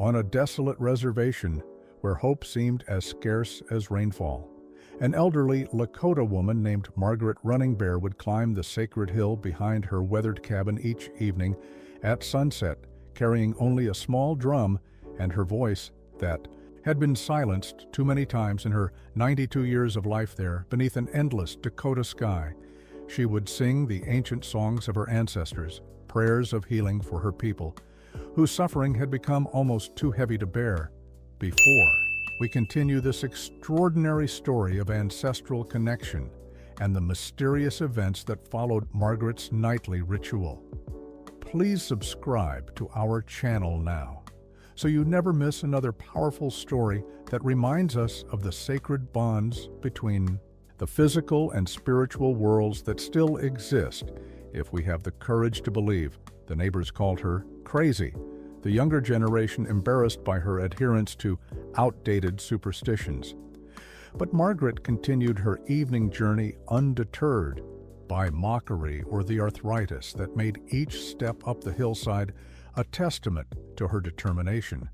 on a desolate reservation where hope seemed as scarce as rainfall. An elderly Lakota woman named Margaret Running Bear would climb the sacred hill behind her weathered cabin each evening at sunset, carrying only a small drum and her voice that had been silenced too many times in her 92 years of life there beneath an endless Dakota sky. She would sing the ancient songs of her ancestors, prayers of healing for her people, whose suffering had become almost too heavy to bear. Before we continue this extraordinary story of ancestral connection and the mysterious events that followed Margaret's nightly ritual, please subscribe to our channel now, so you never miss another powerful story that reminds us of the sacred bonds between the physical and spiritual worlds that still exist if we have the courage to believe. The neighbors called her crazy, the younger generation embarrassed by her adherence to outdated superstitions. But Margaret continued her evening journey undeterred by mockery or the arthritis that made each step up the hillside a testament to her determination.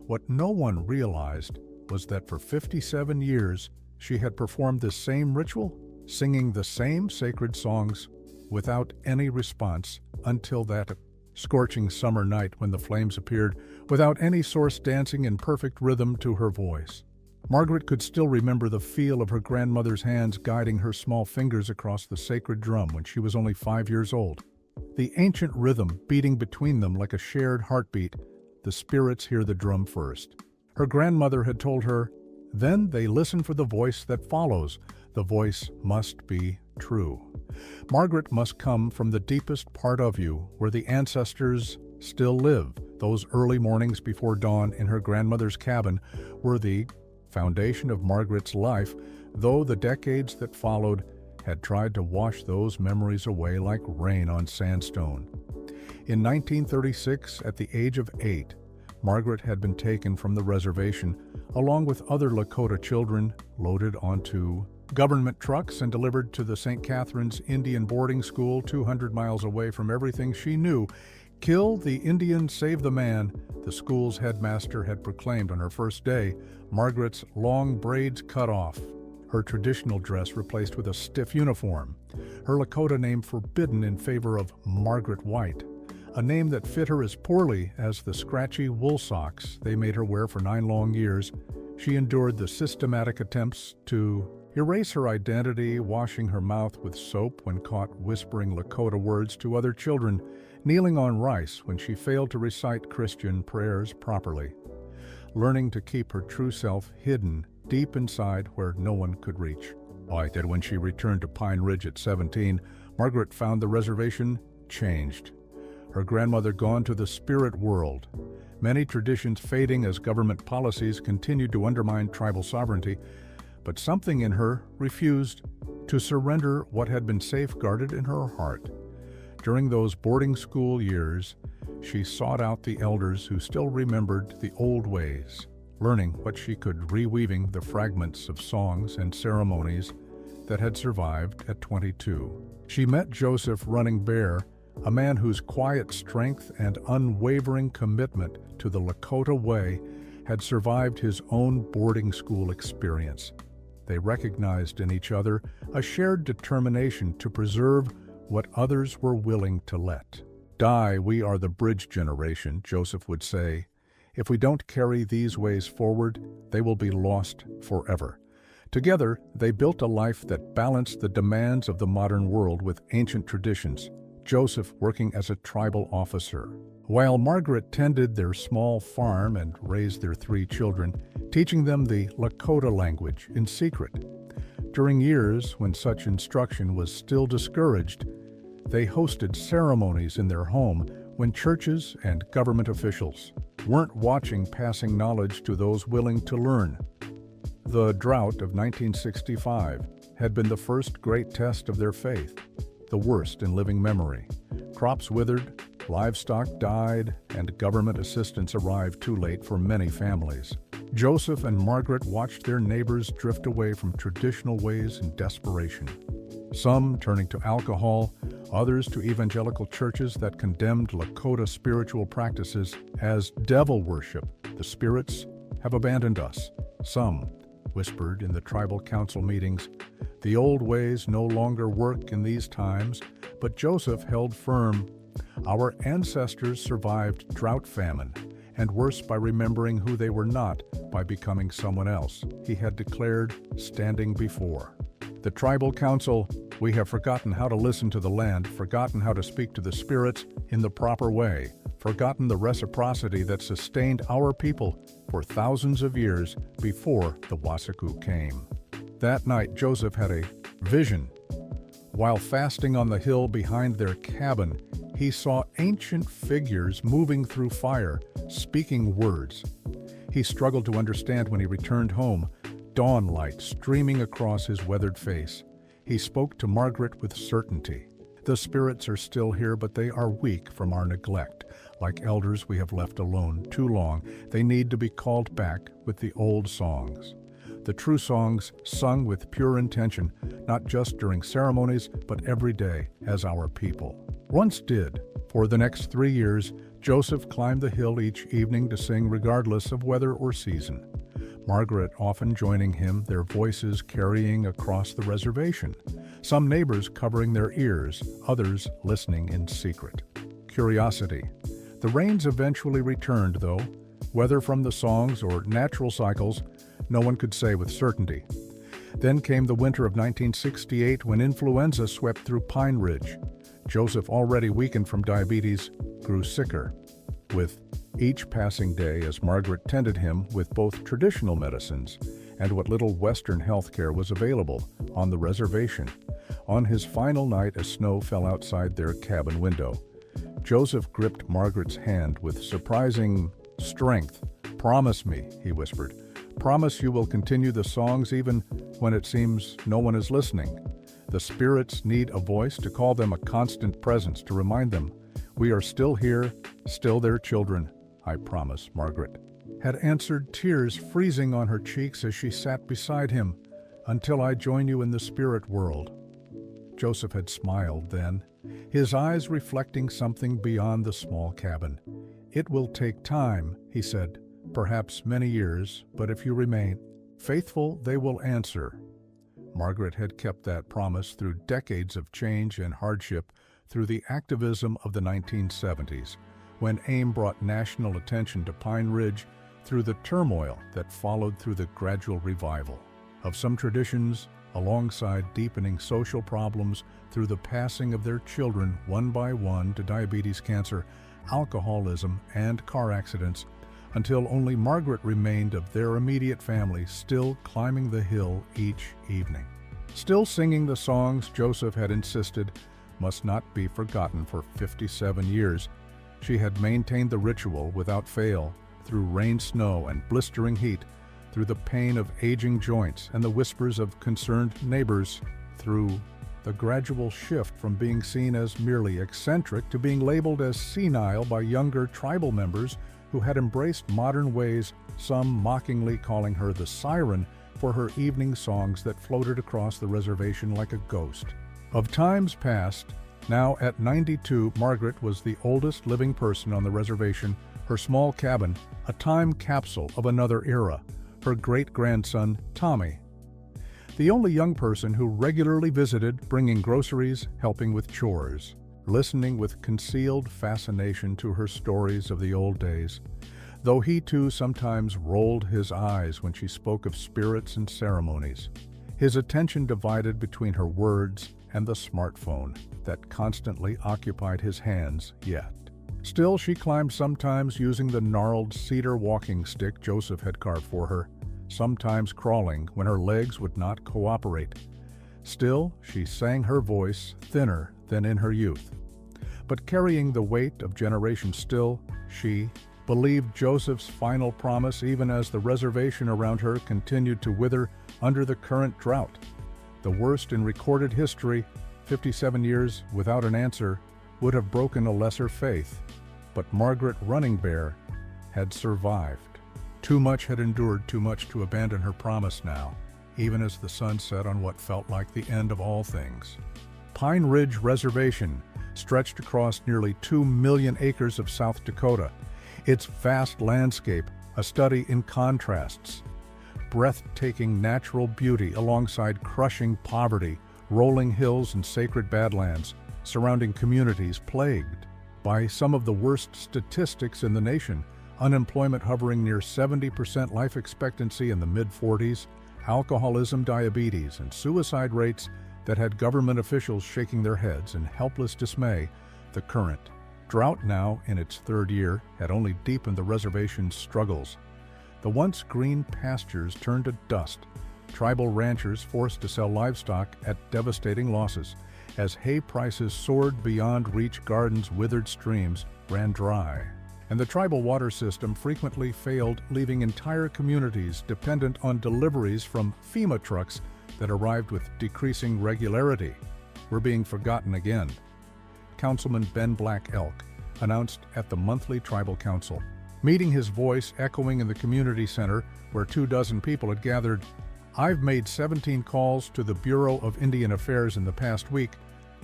What no one realized was that for 57 years she had performed this same ritual, singing the same sacred songs without any response until that scorching summer night when the flames appeared, without any source dancing in perfect rhythm to her voice. Margaret could still remember the feel of her grandmother's hands guiding her small fingers across the sacred drum when she was only 5 years old. The ancient rhythm beating between them like a shared heartbeat. The spirits hear the drum first. Her grandmother had told her, then they listen for the voice that follows. The voice must be true. Margaret must come from the deepest part of you, where the ancestors still live. Those early mornings before dawn in her grandmother's cabin were the foundation of Margaret's life, though the decades that followed had tried to wash those memories away like rain on sandstone. In 1936, at the age of 8, Margaret had been taken from the reservation, along with other Lakota children, loaded onto government trucks and delivered to the St. Catharines Indian boarding school 200 miles away from everything she knew. Kill the Indian, save the man, the school's headmaster had proclaimed on her first day, Margaret's long braids cut off, her traditional dress replaced with a stiff uniform, her Lakota name forbidden in favor of Margaret White, a name that fit her as poorly as the scratchy wool socks they made her wear for 9 long years. She endured the systematic attempts to erase her identity, washing her mouth with soap when caught whispering Lakota words to other children, kneeling on rice when she failed to recite Christian prayers properly, learning to keep her true self hidden deep inside where no one could reach. Like that, when she returned to Pine Ridge at 17, Margaret found the reservation changed. Her grandmother gone to the spirit world, many traditions fading as government policies continued to undermine tribal sovereignty, but something in her refused to surrender what had been safeguarded in her heart. During those boarding school years, she sought out the elders who still remembered the old ways, learning what she could, reweaving the fragments of songs and ceremonies that had survived at 22. She met Joseph Running Bear, a man whose quiet strength and unwavering commitment to the Lakota way had survived his own boarding school experience. They recognized in each other a shared determination to preserve what others were willing to let die. We are the bridge generation, Joseph would say. If we don't carry these ways forward, they will be lost forever. Together, they built a life that balanced the demands of the modern world with ancient traditions, Joseph working as a tribal officer, while Margaret tended their small farm and raised their 3 children, teaching them the Lakota language in secret. During years when such instruction was still discouraged, they hosted ceremonies in their home when churches and government officials weren't watching, passing knowledge to those willing to learn. The drought of 1965 had been the first great test of their faith, the worst in living memory. Crops withered, livestock died, and government assistance arrived too late for many families. Joseph and Margaret watched their neighbors drift away from traditional ways in desperation. Some turning to alcohol, others to evangelical churches that condemned Lakota spiritual practices as devil worship. The spirits have abandoned us. Some whispered in the tribal council meetings. The old ways no longer work in these times, but Joseph held firm. Our ancestors survived drought, famine, and worse by remembering who they were not, by becoming someone else, he had declared, standing before the tribal council. We have forgotten how to listen to the land, forgotten how to speak to the spirits in the proper way, forgotten the reciprocity that sustained our people for thousands of years before the Wasiku came. That night, Joseph had a vision. While fasting on the hill behind their cabin, he saw ancient figures moving through fire, speaking words. He struggled to understand when he returned home, dawn light streaming across his weathered face. He spoke to Margaret with certainty. The spirits are still here, but they are weak from our neglect. Like elders we have left alone too long, they need to be called back with the old songs. The true songs sung with pure intention, not just during ceremonies, but every day as our people once did. For the next 3 years, Joseph climbed the hill each evening to sing regardless of weather or season. Margaret often joining him, their voices carrying across the reservation. Some neighbors covering their ears, others listening in secret. Curiosity. The rains eventually returned, though. Whether from the songs or natural cycles, no one could say with certainty. Then came the winter of 1968 when influenza swept through Pine Ridge. Joseph, already weakened from diabetes, grew sicker. With each passing day, as Margaret tended him with both traditional medicines and what little Western health care was available on the reservation. On his final night, as snow fell outside their cabin window, Joseph gripped Margaret's hand with surprising strength. "Promise me," he whispered. "Promise you will continue the songs even when it seems no one is listening. The spirits need a voice to call them, a constant presence to remind them we are still here, still their children. I promise," Margaret had answered, tears freezing on her cheeks as she sat beside him. "Until I join you in the spirit world." Joseph had smiled then, his eyes reflecting something beyond the small cabin. "It will take time," he said, "perhaps many years, but if you remain faithful, they will answer." Margaret had kept that promise through decades of change and hardship, through the activism of the 1970s, when AIM brought national attention to Pine Ridge, through the turmoil that followed, through the gradual revival of some traditions, alongside deepening social problems, through the passing of their children one by one to diabetes, cancer, alcoholism, and car accidents, until only Margaret remained of their immediate family, still climbing the hill each evening. Still singing the songs Joseph had insisted must not be forgotten. For 57 years, she had maintained the ritual without fail, through rain, snow, and blistering heat, through the pain of aging joints and the whispers of concerned neighbors, through the gradual shift from being seen as merely eccentric to being labeled as senile by younger tribal members who had embraced modern ways, some mockingly calling her the siren for her evening songs that floated across the reservation like a ghost. Of times past, now at 92, Margaret was the oldest living person on the reservation, her small cabin, a time capsule of another era, her great-grandson, Tommy, the only young person who regularly visited, bringing groceries, helping with chores, listening with concealed fascination to her stories of the old days, though he too sometimes rolled his eyes when she spoke of spirits and ceremonies, his attention divided between her words and the smartphone that constantly occupied his hands. Yet still she climbed, sometimes using the gnarled cedar walking stick Joseph had carved for her, sometimes crawling when her legs would not cooperate. Still she sang, her voice thinner than in her youth, but carrying the weight of generations. Still she believed Joseph's final promise, even as the reservation around her continued to wither under the current drought. The worst in recorded history, 57 years without an answer, would have broken a lesser faith. But Margaret Running Bear had survived. Too much had endured, too much to abandon her promise now, even as the sun set on what felt like the end of all things. Pine Ridge Reservation stretched across nearly 2 million acres of South Dakota. Its vast landscape a study in contrasts, breathtaking natural beauty alongside crushing poverty, rolling hills and sacred badlands, surrounding communities plagued by some of the worst statistics in the nation, unemployment hovering near 70%, life expectancy in the mid-40s, alcoholism, diabetes, and suicide rates that had government officials shaking their heads in helpless dismay. The current drought, now in its third year, had only deepened the reservation's struggles. The once green pastures turned to dust, tribal ranchers forced to sell livestock at devastating losses. As hay prices soared beyond reach, gardens, withered streams ran dry, and the tribal water system frequently failed, leaving entire communities dependent on deliveries from FEMA trucks that arrived with decreasing regularity. We're being forgotten again, Councilman Ben Black Elk announced at the monthly tribal council meeting, his voice echoing in the community center where 24 people had gathered. "I've made 17 calls to the Bureau of Indian Affairs in the past week.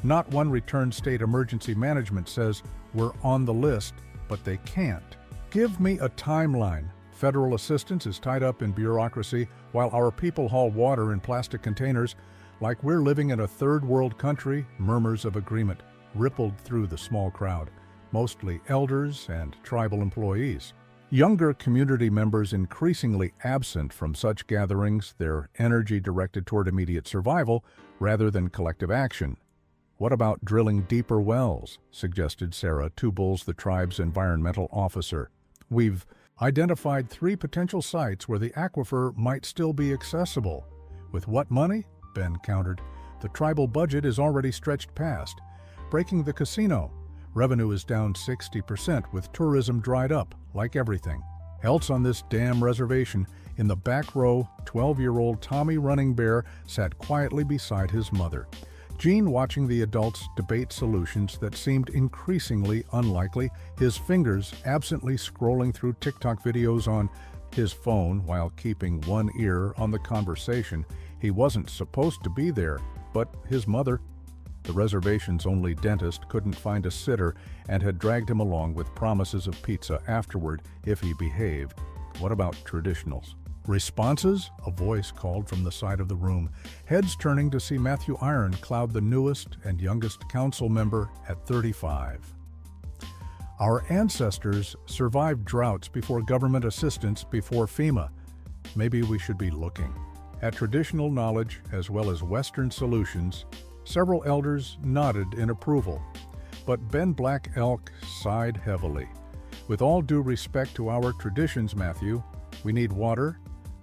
Not one returned. State Emergency Management says we're on the list, but they can't give me a timeline. Federal assistance is tied up in bureaucracy while our people haul water in plastic containers like we're living in a third world country." Murmurs of agreement rippled through the small crowd, mostly elders and tribal employees. Younger community members increasingly absent from such gatherings, their energy directed toward immediate survival rather than collective action. "What about drilling deeper wells?" suggested Sarah Tubles, the tribe's environmental officer. "We've identified 3 potential sites where the aquifer might still be accessible." "With what money?" Ben countered. "The tribal budget is already stretched past. Breaking the casino. Revenue is down 60% with tourism dried up, like everything else on this damn reservation." In the back row, 12-year-old Tommy Running Bear sat quietly beside his mother, Jean, watching the adults debate solutions that seemed increasingly unlikely, his fingers absently scrolling through TikTok videos on his phone while keeping one ear on the conversation. He wasn't supposed to be there, but his mother, the reservation's only dentist, couldn't find a sitter and had dragged him along with promises of pizza afterward if he behaved. "What about traditionals?" "Responses?" a voice called from the side of the room, heads turning to see Matthew Ironcloud, the newest and youngest council member at 35. "Our ancestors survived droughts before government assistance, before FEMA. Maybe we should be looking at traditional knowledge as well as Western solutions." Several elders nodded in approval, but Ben Black Elk sighed heavily. "With all due respect to our traditions, Matthew, we need water,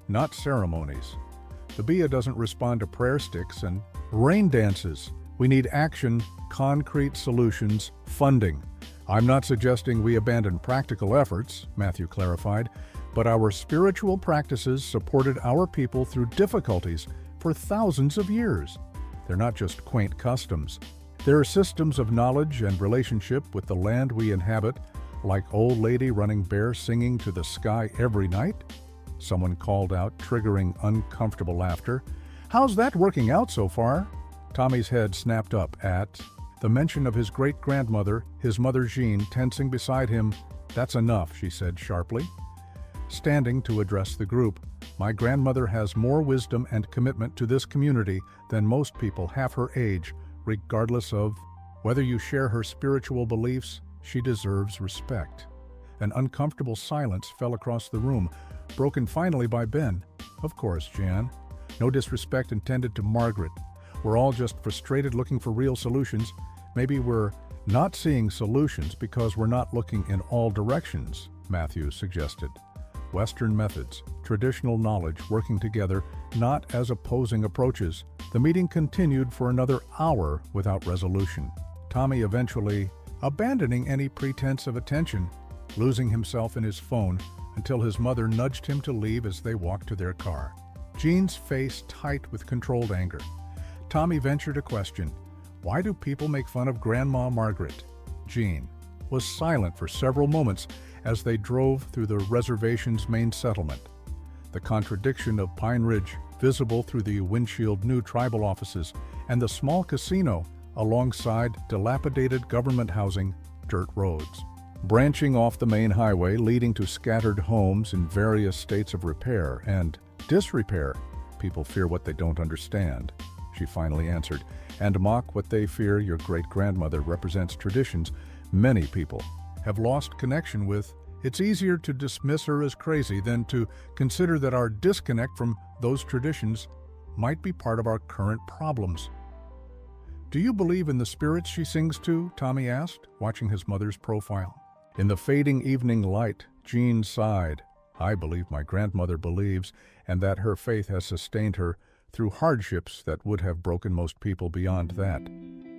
not ceremonies. The BIA doesn't respond to prayer sticks and rain dances. We need action, concrete solutions, funding." "I'm not suggesting we abandon practical efforts," Matthew clarified, "but our spiritual practices supported our people through difficulties for thousands of years. They're not just quaint customs. They're systems of knowledge and relationship with the land we inhabit, like Old Lady Running Bear singing to the sky every night," someone called out, triggering uncomfortable laughter. "How's that working out so far?" Tommy's head snapped up at the mention of his great-grandmother, his mother Jean, tensing beside him. "That's enough," she said sharply. Standing to address the group, "My grandmother has more wisdom and commitment to this community than most people half her age, regardless of whether you share her spiritual beliefs. She deserves respect." An uncomfortable silence fell across the room, broken finally by Ben. "Of course, Jan. No disrespect intended to Margaret. We're all just frustrated looking for real solutions. Maybe we're not seeing solutions because we're not looking in all directions," Matthew suggested. Western methods, traditional knowledge working together, not as opposing approaches. The meeting continued for another hour without resolution. Tommy eventually abandoning any pretense of attention, losing himself in his phone until his mother nudged him to leave as they walked to their car. Jean's face tight with controlled anger. Tommy ventured a question. "Why do people make fun of Grandma Margaret?" Jean was silent for several moments as they drove through the reservation's main settlement. The contradiction of Pine Ridge, visible through the windshield new tribal offices, and the small casino alongside dilapidated government housing, dirt roads. branching off the main highway leading to scattered homes in various states of repair and disrepair. People fear what they don't understand, she finally answered, and mock what they fear. Your great-grandmother represents traditions many people have lost connection with. It's easier to dismiss her as crazy than to consider that our disconnect from those traditions might be part of our current problems. Do you believe in the spirits she sings to? Tommy asked, watching his mother's profile. In the fading evening light, Jean sighed. I believe my grandmother believes, and that her faith has sustained her through hardships that would have broken most people beyond that.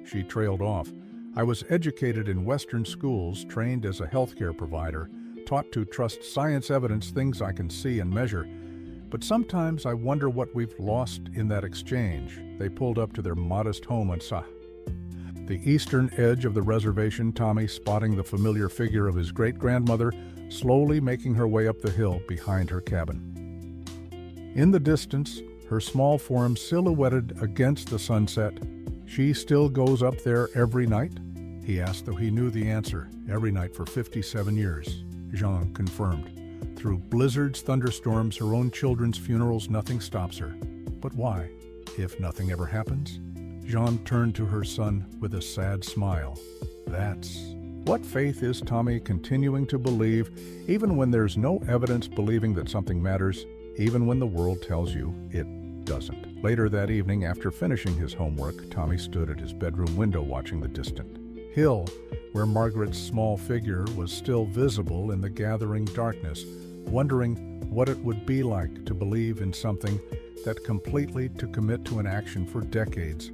She trailed off. I was educated in Western schools, trained as a healthcare provider, taught to trust science evidence, things I can see and measure. But sometimes I wonder what we've lost in that exchange. They pulled up to their modest home on the eastern edge of the reservation, Tommy spotting the familiar figure of his great-grandmother slowly making her way up the hill behind her cabin. In the distance, her small form silhouetted against the sunset. She still goes up there every night? He asked, though he knew the answer. Every night for 57 years, Jean confirmed. Through blizzards, thunderstorms, her own children's funerals, nothing stops her. But why? If nothing ever happens? Jean turned to her son with a sad smile. That's what faith is, Tommy, continuing to believe, even when there's no evidence, believing that something matters, even when the world tells you it doesn't. Later that evening, after finishing his homework, Tommy stood at his bedroom window watching the distant hill, where Margaret's small figure was still visible in the gathering darkness, wondering what it would be like to believe in something that completely to commit to an action for decades.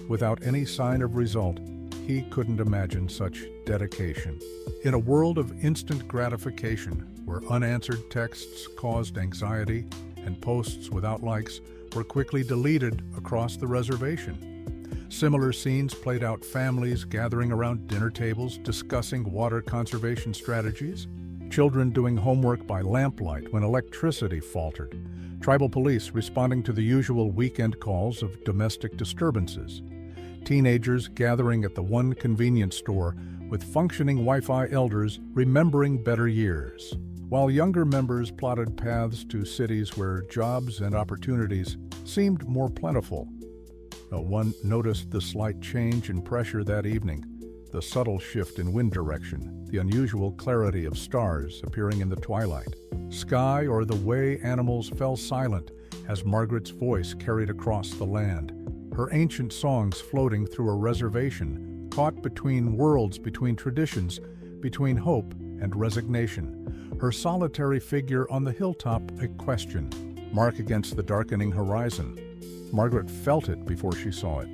Without any sign of result, he couldn't imagine such dedication. In a world of instant gratification, where unanswered texts caused anxiety and posts without likes were quickly deleted across the reservation. Similar scenes played out, families gathering around dinner tables discussing water conservation strategies, children doing homework by lamplight when electricity faltered, tribal police responding to the usual weekend calls of domestic disturbances, teenagers gathering at the one convenience store with functioning Wi-Fi elders remembering better years, while younger members plotted paths to cities where jobs and opportunities seemed more plentiful. No one noticed the slight change in pressure that evening, the subtle shift in wind direction, the unusual clarity of stars appearing in the twilight, sky, or the way animals fell silent as Margaret's voice carried across the land, her ancient songs floating through a reservation, caught between worlds, between traditions, between hope and resignation, her solitary figure on the hilltop a question mark against the darkening horizon. Margaret felt it before she saw it,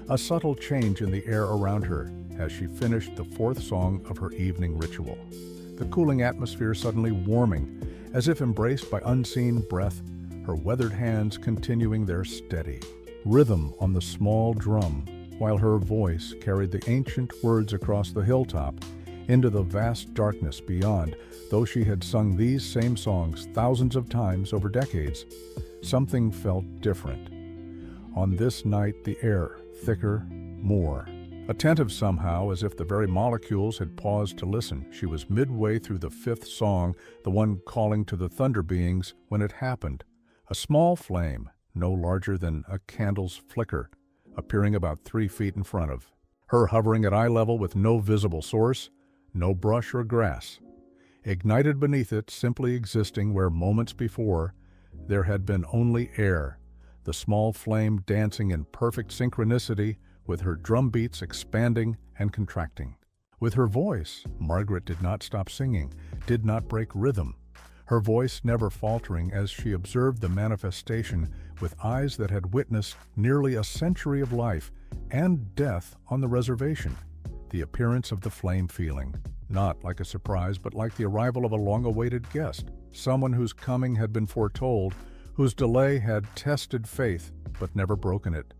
a subtle change in the air around her as she finished the fourth song of her evening ritual. The cooling atmosphere suddenly warming, as if embraced by unseen breath, her weathered hands continuing their steady rhythm on the small drum, while her voice carried the ancient words across the hilltop into the vast darkness beyond. Though she had sung these same songs thousands of times over decades, something felt different. On this night, the air thicker, more attentive somehow, as if the very molecules had paused to listen. She was midway through the fifth song, the one calling to the thunder beings, when it happened. A small flame, no larger than a candle's flicker, appearing about 3 feet in front of her, hovering at eye level with no visible source, no brush or grass. Ignited beneath it, simply existing where moments before there had been only air, the small flame dancing in perfect synchronicity with her drum beats expanding and contracting. With her voice, Margaret did not stop singing, did not break rhythm, her voice never faltering as she observed the manifestation with eyes that had witnessed nearly a century of life and death on the reservation. The appearance of the flame feeling, not like a surprise, but like the arrival of a long-awaited guest, someone whose coming had been foretold, whose delay had tested faith but never broken it.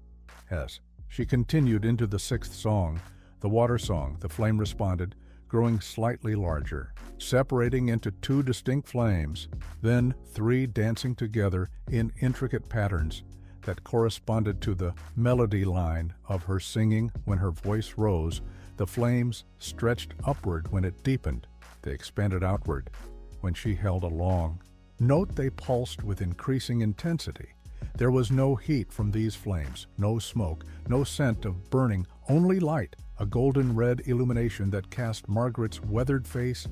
As she continued into the sixth song, the water song, the flame responded, growing slightly larger, separating into 2 distinct flames, then 3 dancing together in intricate patterns that corresponded to the melody line of her singing. When her voice rose, The flames stretched upward when it deepened. They expanded outward when she held a long note. They pulsed with increasing intensity. There was no heat from these flames, no smoke, no scent of burning, only light, a golden red illumination that cast Margaret's weathered face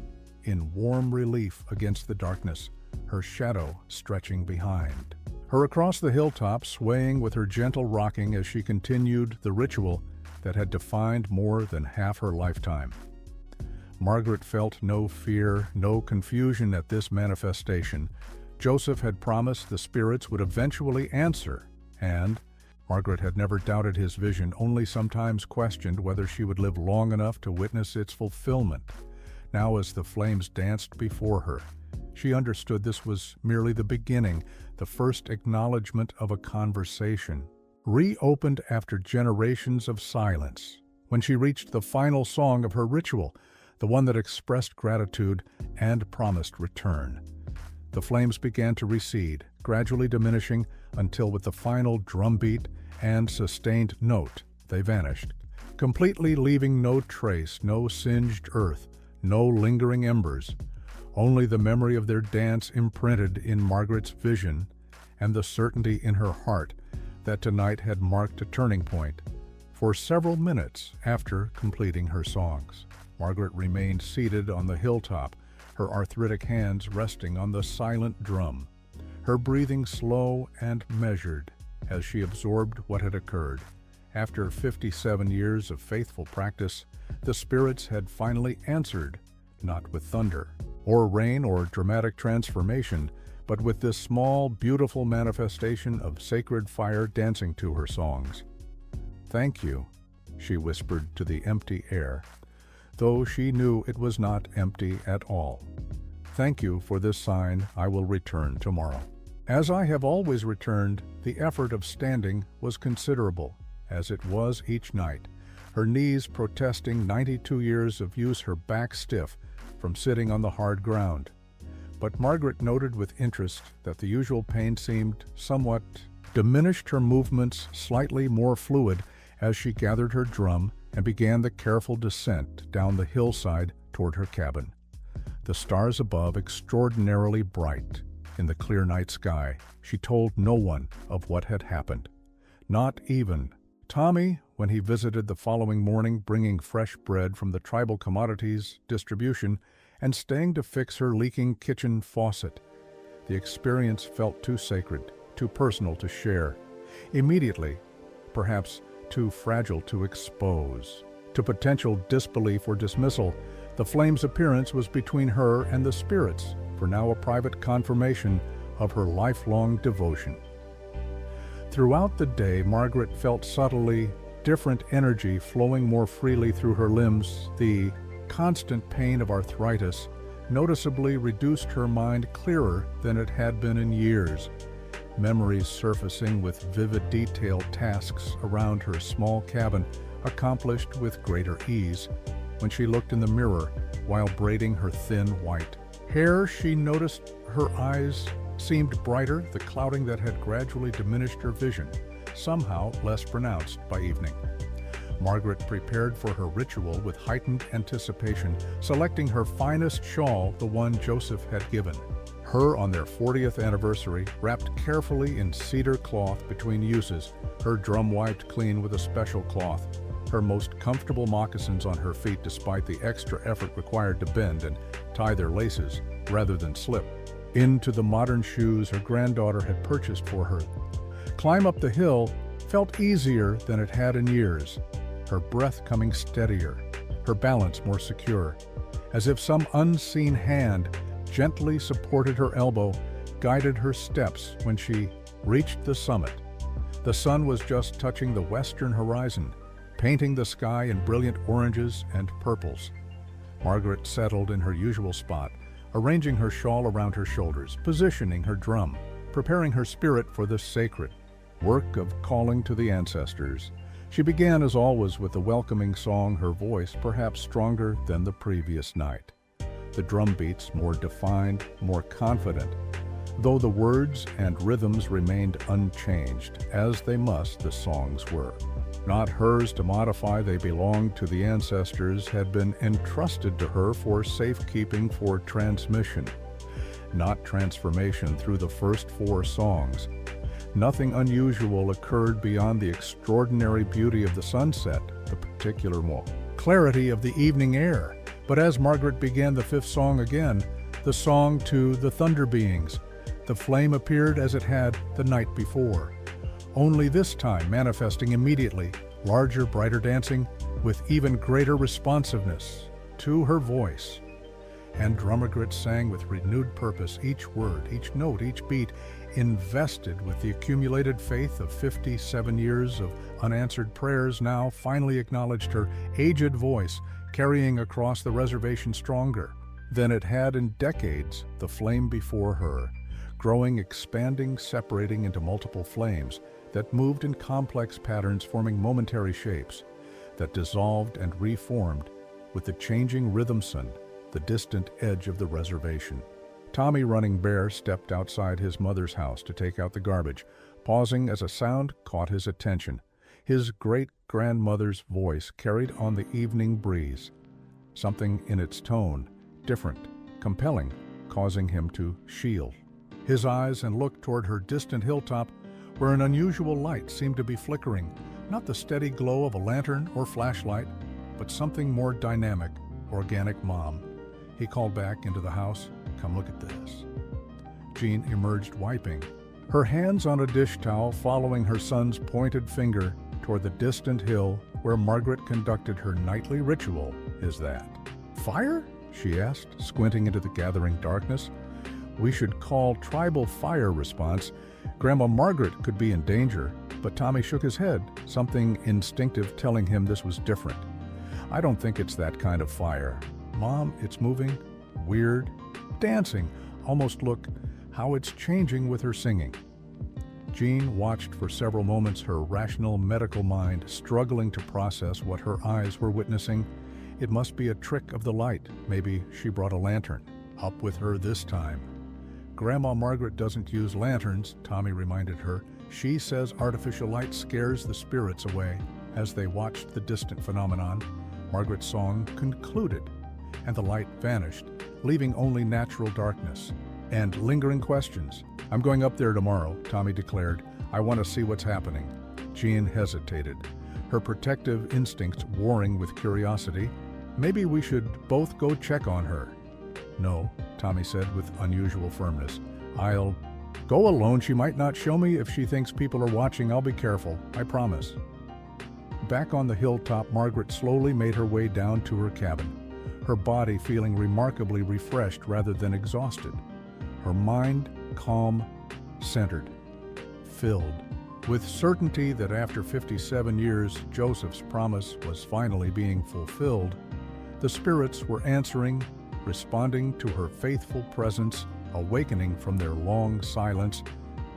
in warm relief against the darkness, her shadow stretching behind her across the hilltop, swaying with her gentle rocking as she continued the ritual that had defined more than half her lifetime. Margaret felt no fear, no confusion at this manifestation. Joseph had promised the spirits would eventually answer, and Margaret had never doubted his vision, only sometimes questioned whether she would live long enough to witness its fulfillment. Now, as the flames danced before her, she understood this was merely the beginning, the first acknowledgement of a conversation, reopened after generations of silence. When she reached the final song of her ritual, the one that expressed gratitude and promised return, the flames began to recede, gradually diminishing until with the final drumbeat and sustained note, they vanished, completely leaving no trace, no singed earth, no lingering embers, only the memory of their dance imprinted in Margaret's vision and the certainty in her heart that tonight had marked a turning point. For several minutes after completing her songs, Margaret remained seated on the hilltop, her arthritic hands resting on the silent drum, her breathing slow and measured as she absorbed what had occurred. After 57 years of faithful practice, the spirits had finally answered, not with thunder or rain or dramatic transformation, but with this small, beautiful manifestation of sacred fire dancing to her songs. "Thank you," she whispered to the empty air, though she knew it was not empty at all. "Thank you for this sign. I will return tomorrow. As I have always returned, the effort of standing was considerable, as it was each night, her knees protesting 92 years of use, her back stiff from sitting on the hard ground. But Margaret noted with interest that the usual pain seemed somewhat diminished, her movements slightly more fluid as she gathered her drum and began the careful descent down the hillside toward her cabin. The stars above extraordinarily bright in the clear night sky. She told no one of what had happened, not even Tommy when he visited the following morning, bringing fresh bread from the tribal commodities distribution and staying to fix her leaking kitchen faucet. The experience felt too sacred, too personal to share. Immediately, perhaps too fragile to expose to potential disbelief or dismissal, the flame's appearance was between her and the spirits, for now a private confirmation of her lifelong devotion. Throughout the day, Margaret felt subtly different energy flowing more freely through her limbs. The constant pain of arthritis noticeably reduced her mind, clearer than it had been in years. Memories surfacing with vivid detail, tasks around her small cabin accomplished with greater ease. When she looked in the mirror while braiding her thin white hair, she noticed her eyes seemed brighter, the clouding that had gradually diminished her vision, somehow less pronounced by evening. Margaret prepared for her ritual with heightened anticipation, selecting her finest shawl, the one Joseph had given her on their 40th anniversary, wrapped carefully in cedar cloth between uses, her drum wiped clean with a special cloth, her most comfortable moccasins on her feet despite the extra effort required to bend and tie their laces rather than slip into the modern shoes her granddaughter had purchased for her. Climb up the hill felt easier than it had in years, her breath coming steadier, her balance more secure, as if some unseen hand gently supported her elbow, guided her steps when she reached the summit. The sun was just touching the western horizon, painting the sky in brilliant oranges and purples. Margaret settled in her usual spot, arranging her shawl around her shoulders, positioning her drum, preparing her spirit for the sacred work of calling to the ancestors. She began, as always, with a welcoming song, her voice perhaps stronger than the previous night. The drum beats more defined, more confident, though the words and rhythms remained unchanged, as they must, the songs were. Not hers to modify, they belonged to the ancestors, had been entrusted to her for safekeeping, for transmission, not transformation through the first 4 songs. Nothing unusual occurred beyond the extraordinary beauty of the sunset, the particular clarity of the evening air. But as Margaret began the 5th song again, the song to the thunder beings, the flame appeared as it had the night before, only this time manifesting immediately, larger, brighter dancing, with even greater responsiveness to her voice. And Drummergrit sang with renewed purpose, each word, each note, each beat, invested with the accumulated faith of 57 years of unanswered prayers, now finally acknowledged her aged voice, carrying across the reservation stronger than it had in decades the flame before her, growing, expanding, separating into multiple flames that moved in complex patterns, forming momentary shapes that dissolved and reformed with the changing rhythmson, the distant edge of the reservation. Tommy Running Bear stepped outside his mother's house to take out the garbage, pausing as a sound caught his attention. His great-grandmother's voice carried on the evening breeze, something in its tone, different, compelling, causing him to shield his eyes and look toward her distant hilltop, where an unusual light seemed to be flickering, not the steady glow of a lantern or flashlight, but something more dynamic, organic. Mom, he called back into the house, come look at this. Jean emerged, wiping her hands on a dish towel, following her son's pointed finger toward the distant hill where Margaret conducted her nightly ritual. Is that fire? She asked, squinting into the gathering darkness. We should call tribal fire response. Grandma Margaret could be in danger, but Tommy shook his head, something instinctive telling him this was different. I don't think it's that kind of fire. Mom, it's moving, weird, dancing. Almost look how it's changing with her singing. Jean watched for several moments, her rational medical mind struggling to process what her eyes were witnessing. It must be a trick of the light. Maybe she brought a lantern up with her this time. Grandma Margaret doesn't use lanterns, Tommy reminded her. She says artificial light scares the spirits away. As they watched the distant phenomenon, Margaret's song concluded, and the light vanished, leaving only natural darkness and lingering questions. I'm going up there tomorrow, Tommy declared. I want to see what's happening. Jean hesitated, her protective instincts warring with curiosity. Maybe we should both go check on her. No, Tommy said with unusual firmness. I'll go alone. She might not show me. If she thinks people are watching, I'll be careful. I promise. Back on the hilltop, Margaret slowly made her way down to her cabin, her body feeling remarkably refreshed rather than exhausted, her mind calm, centered, filled with certainty that after 57 years, Joseph's promise was finally being fulfilled. The spirits were answering, responding to her faithful presence, awakening from their long silence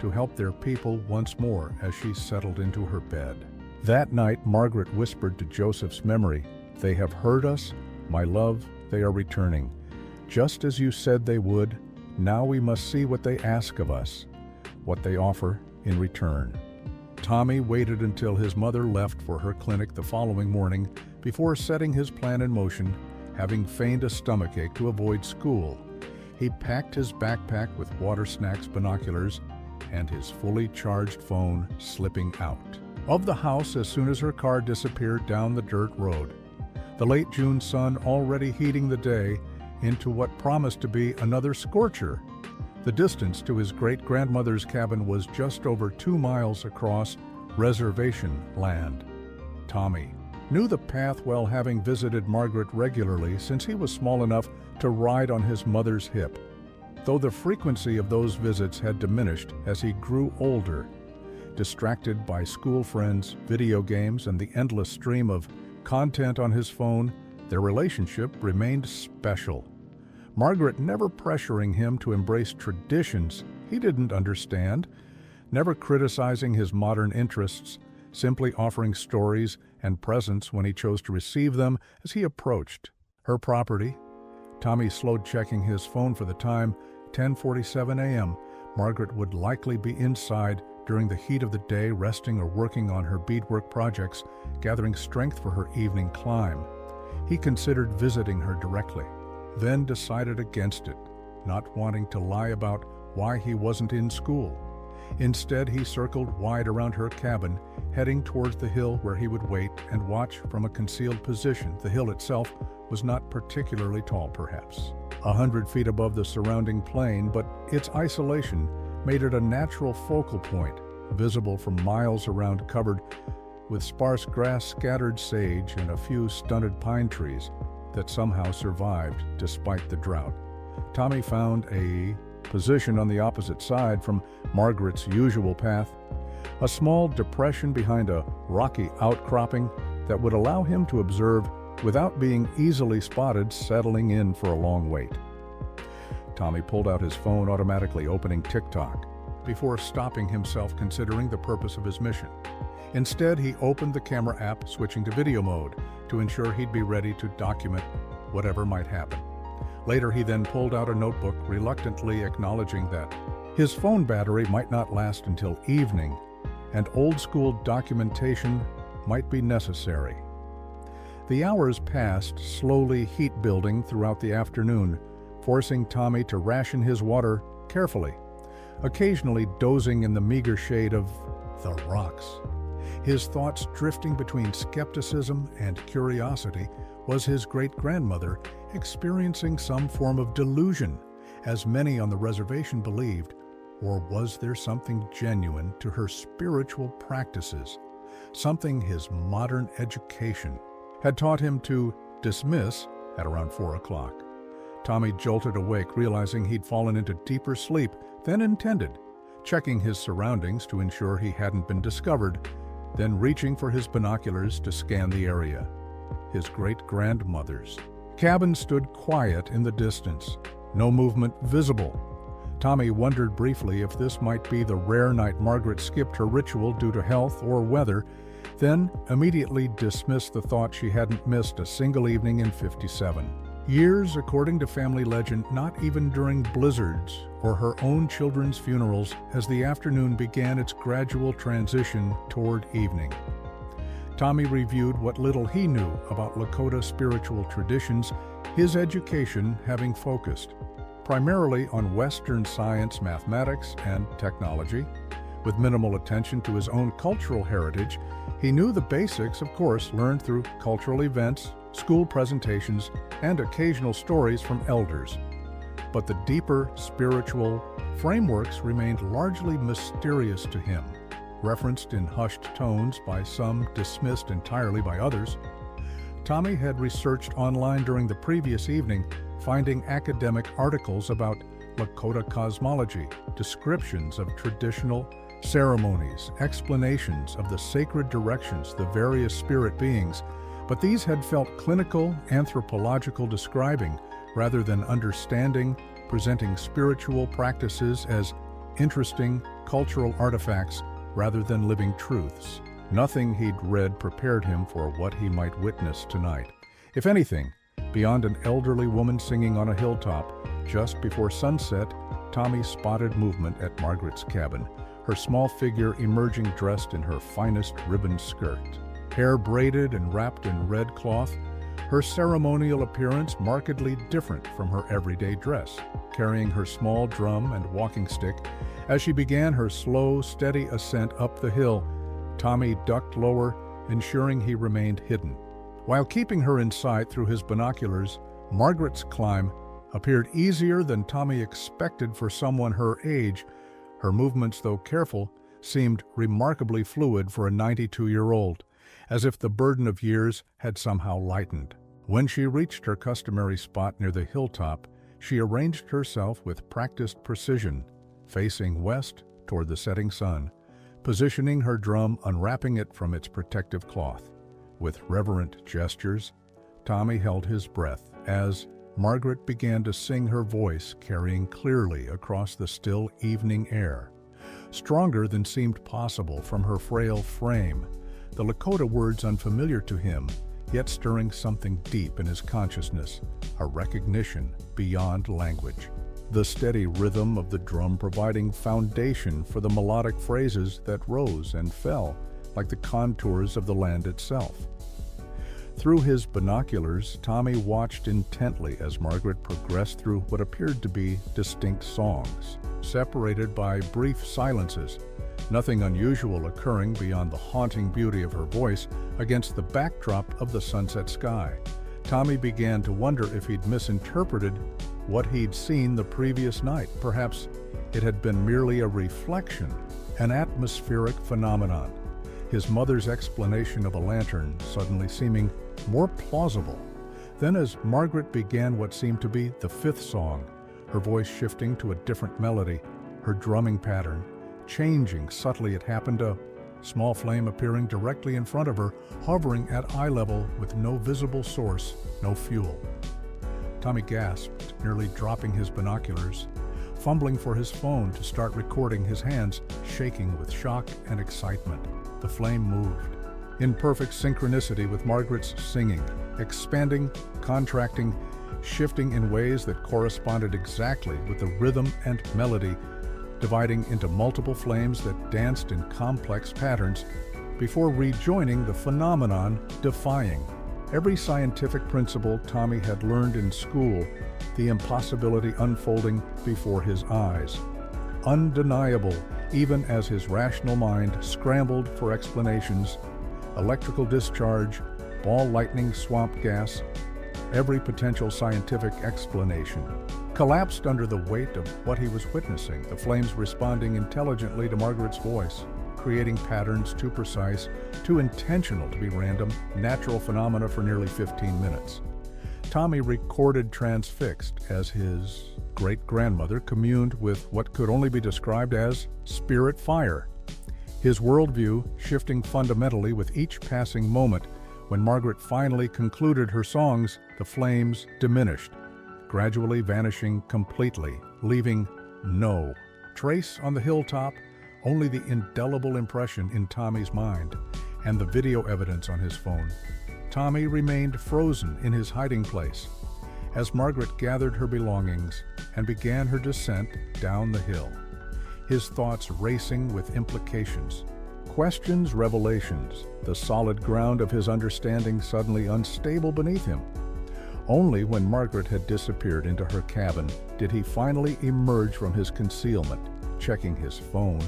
to help their people once more as she settled into her bed. That night, Margaret whispered to Joseph's memory, "They have heard us, my love, they are returning. Just as you said they would, now we must see what they ask of us, what they offer in return." Tommy waited until his mother left for her clinic the following morning before setting his plan in motion, having feigned a stomachache to avoid school. He packed his backpack with water, snacks, binoculars, and his fully charged phone, slipping out of the house as soon as her car disappeared down the dirt road. The late June sun already heating the day into what promised to be another scorcher. The distance to his great-grandmother's cabin was just over 2 miles across reservation land. Tommy knew the path well, having visited Margaret regularly since he was small enough to ride on his mother's hip, though the frequency of those visits had diminished as he grew older. Distracted by school friends, video games, and the endless stream of content on his phone, their relationship remained special. Margaret never pressuring him to embrace traditions he didn't understand, never criticizing his modern interests, simply offering stories and presents when he chose to receive them as he approached her property. Tommy slowed, checking his phone for the time. 10:47 a.m. Margaret would likely be inside, during the heat of the day, resting or working on her beadwork projects, gathering strength for her evening climb. He considered visiting her directly, then decided against it, not wanting to lie about why he wasn't in school. Instead, he circled wide around her cabin, heading towards the hill where he would wait and watch from a concealed position. The hill itself was not particularly tall, perhaps 100 feet above the surrounding plain, but its isolation made it a natural focal point, visible from miles around, covered with sparse grass, scattered sage, and a few stunted pine trees that somehow survived despite the drought. Tommy found a position on the opposite side from Margaret's usual path, a small depression behind a rocky outcropping that would allow him to observe without being easily spotted, settling in for a long wait. Tommy pulled out his phone, automatically opening TikTok, before stopping himself, considering the purpose of his mission. Instead, he opened the camera app, switching to video mode to ensure he'd be ready to document whatever might happen. Later, he then pulled out a notebook, reluctantly acknowledging that his phone battery might not last until evening, and old-school documentation might be necessary. The hours passed, slowly heat building throughout the afternoon, forcing Tommy to ration his water carefully, occasionally dozing in the meager shade of the rocks. His thoughts drifting between skepticism and curiosity. Was his great-grandmother experiencing some form of delusion, as many on the reservation believed, or was there something genuine to her spiritual practices, something his modern education had taught him to dismiss at around 4 o'clock? Tommy jolted awake, realizing he'd fallen into deeper sleep than intended, checking his surroundings to ensure he hadn't been discovered, then reaching for his binoculars to scan the area. His great-grandmother's cabin stood quiet in the distance, no movement visible. Tommy wondered briefly if this might be the rare night Margaret skipped her ritual due to health or weather, then immediately dismissed the thought she hadn't missed a single evening in 57 years, according to family legend, not even during blizzards or her own children's funerals, as the afternoon began its gradual transition toward evening. Tommy reviewed what little he knew about Lakota spiritual traditions, his education having focused primarily on Western science, mathematics, and technology. With minimal attention to his own cultural heritage, he knew the basics, of course, learned through cultural events, school presentations, and occasional stories from elders. But the deeper spiritual frameworks remained largely mysterious to him, referenced in hushed tones by some, dismissed entirely by others. Tommy had researched online during the previous evening, finding academic articles about Lakota cosmology, descriptions of traditional ceremonies, explanations of the sacred directions, the various spirit beings, but these had felt clinical, anthropological, describing rather than understanding, presenting spiritual practices as interesting cultural artifacts rather than living truths. Nothing he'd read prepared him for what he might witness tonight. If anything, beyond an elderly woman singing on a hilltop, just before sunset, Tommy spotted movement at Margaret's cabin, her small figure emerging dressed in her finest ribbon skirt. Hair braided and wrapped in red cloth, her ceremonial appearance markedly different from her everyday dress, carrying her small drum and walking stick. As she began her slow, steady ascent up the hill, Tommy ducked lower, ensuring he remained hidden. While keeping her in sight through his binoculars, Margaret's climb appeared easier than Tommy expected for someone her age. Her movements, though careful, seemed remarkably fluid for a 92-year-old, as if the burden of years had somehow lightened. When she reached her customary spot near the hilltop, she arranged herself with practiced precision, facing west toward the setting sun, positioning her drum, unwrapping it from its protective cloth. With reverent gestures, Tommy held his breath as Margaret began to sing, her voice carrying clearly across the still evening air. Stronger than seemed possible from her frail frame, the Lakota words unfamiliar to him, yet stirring something deep in his consciousness, a recognition beyond language. the steady rhythm of the drum providing foundation for the melodic phrases that rose and fell like the contours of the land itself. Through his binoculars, Tommy watched intently as Margaret progressed through what appeared to be distinct songs, separated by brief silences, nothing unusual occurring beyond the haunting beauty of her voice against the backdrop of the sunset sky. Tommy began to wonder if he'd misinterpreted what he'd seen the previous night. Perhaps it had been merely a reflection, an atmospheric phenomenon. His mother's explanation of a lantern suddenly seeming more plausible. Then as Margaret began what seemed to be the fifth song, her voice shifting to a different melody, her drumming pattern changing subtly, it happened, a small flame appearing directly in front of her, hovering at eye level with no visible source, no fuel. Tommy gasped, nearly dropping his binoculars, fumbling for his phone to start recording, his hands shaking with shock and excitement. The flame moved, in perfect synchronicity with Margaret's singing, expanding, contracting, shifting in ways that corresponded exactly with the rhythm and melody, dividing into multiple flames that danced in complex patterns before rejoining, the phenomenon defying every scientific principle Tommy had learned in school, the impossibility unfolding before his eyes. Undeniable, even as his rational mind scrambled for explanations. Electrical discharge, ball lightning, swamp gas, every potential scientific explanation collapsed under the weight of what he was witnessing, the flames responding intelligently to Margaret's voice, creating patterns too precise, too intentional to be random, natural phenomena for nearly 15 minutes. Tommy recorded transfixed as his great-grandmother communed with what could only be described as spirit fire, his worldview shifting fundamentally with each passing moment. When Margaret finally concluded her songs, the flames diminished, gradually vanishing completely, leaving no trace on the hilltop, only the indelible impression in Tommy's mind and the video evidence on his phone. Tommy remained frozen in his hiding place as Margaret gathered her belongings and began her descent down the hill, his thoughts racing with implications, questions, revelations, the solid ground of his understanding suddenly unstable beneath him. Only when Margaret had disappeared into her cabin did he finally emerge from his concealment, checking his phone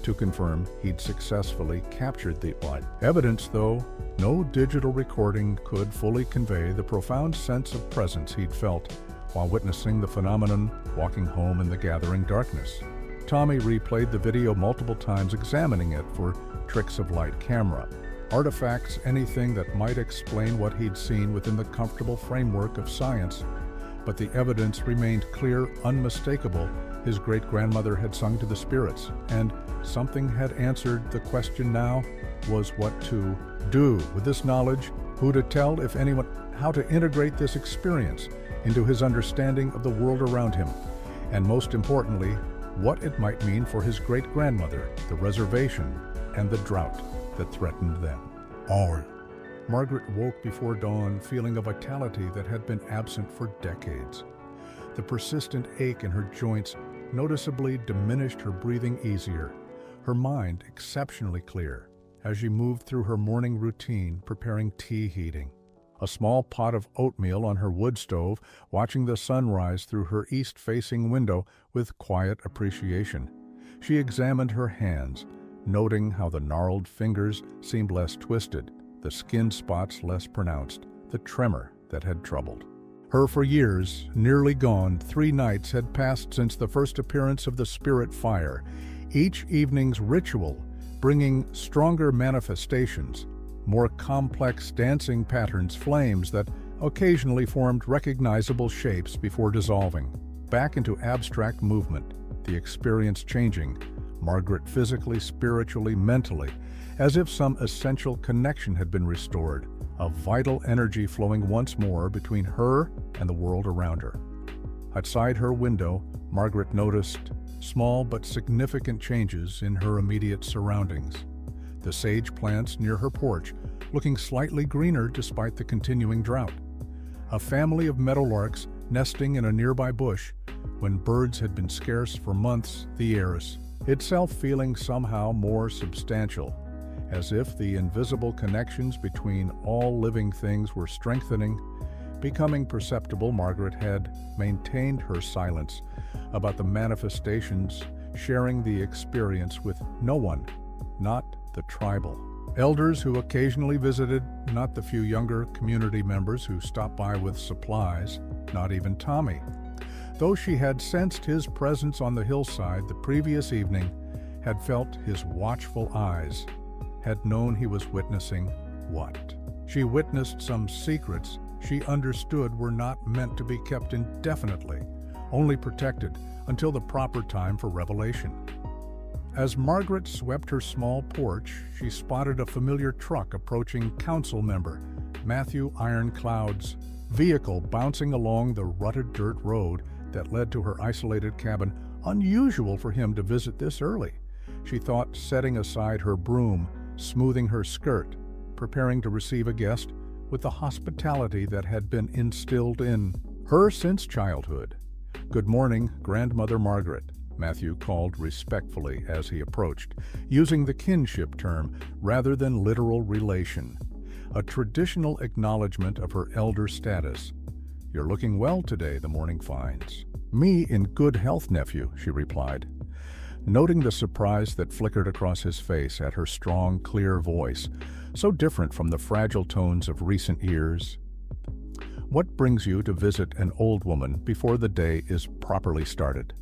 to confirm he'd successfully captured the evidence, though no digital recording could fully convey the profound sense of presence he'd felt while witnessing the phenomenon walking home in the gathering darkness. Tommy replayed the video multiple times, examining it for tricks of light, camera, artifacts, anything that might explain what he'd seen within the comfortable framework of science. But the evidence remained clear, unmistakable. His great-grandmother had sung to the spirits, and something had answered the question now was what to do with this knowledge, who to tell, if anyone, how to integrate this experience into his understanding of the world around him, and most importantly, what it might mean for his great-grandmother, the reservation, and the drought that threatened them. Margaret woke before dawn feeling a vitality that had been absent for decades. The persistent ache in her joints noticeably diminished, her breathing easier, her mind exceptionally clear as she moved through her morning routine, preparing tea, heating a small pot of oatmeal on her wood stove, watching the sun rise through her east-facing window with quiet appreciation. She examined her hands, noting how the gnarled fingers seemed less twisted, the skin spots less pronounced, the tremor that had troubled her for years nearly gone. 3 nights had passed since the first appearance of the spirit fire, each evening's ritual bringing stronger manifestations, more complex dancing patterns, flames that occasionally formed recognizable shapes before dissolving back into abstract movement, the experience changing Margaret physically, spiritually, mentally, as if some essential connection had been restored, a vital energy flowing once more between her and the world around her. Outside her window, Margaret noticed small but significant changes in her immediate surroundings. The sage plants near her porch looking slightly greener despite the continuing drought. A family of meadowlarks nesting in a nearby bush, when birds had been scarce for months, the heiress, itself feeling somehow more substantial, as if the invisible connections between all living things were strengthening, becoming perceptible. Margaret had maintained her silence about the manifestations, sharing the experience with no one, not the tribal elders who occasionally visited, not the few younger community members who stopped by with supplies, not even Tommy. Though she had sensed his presence on the hillside the previous evening, had felt his watchful eyes, had known he was witnessing what? She witnessed some secrets she understood were not meant to be kept indefinitely, only protected until the proper time for revelation. As Margaret swept her small porch, she spotted a familiar truck approaching council member Matthew Ironcloud's vehicle bouncing along the rutted dirt road that led to her isolated cabin. Unusual for him to visit this early, she thought, setting aside her broom, smoothing her skirt, preparing to receive a guest with the hospitality that had been instilled in her since childhood. "Good morning, Grandmother Margaret," Matthew called respectfully as he approached, using the kinship term rather than literal relation, a traditional acknowledgement of her elder status. "You're looking well today, the morning finds." "Me in good health, nephew," she replied, noting the surprise that flickered across his face at her strong, clear voice, so different from the fragile tones of recent years. "What brings you to visit an old woman before the day is properly started?"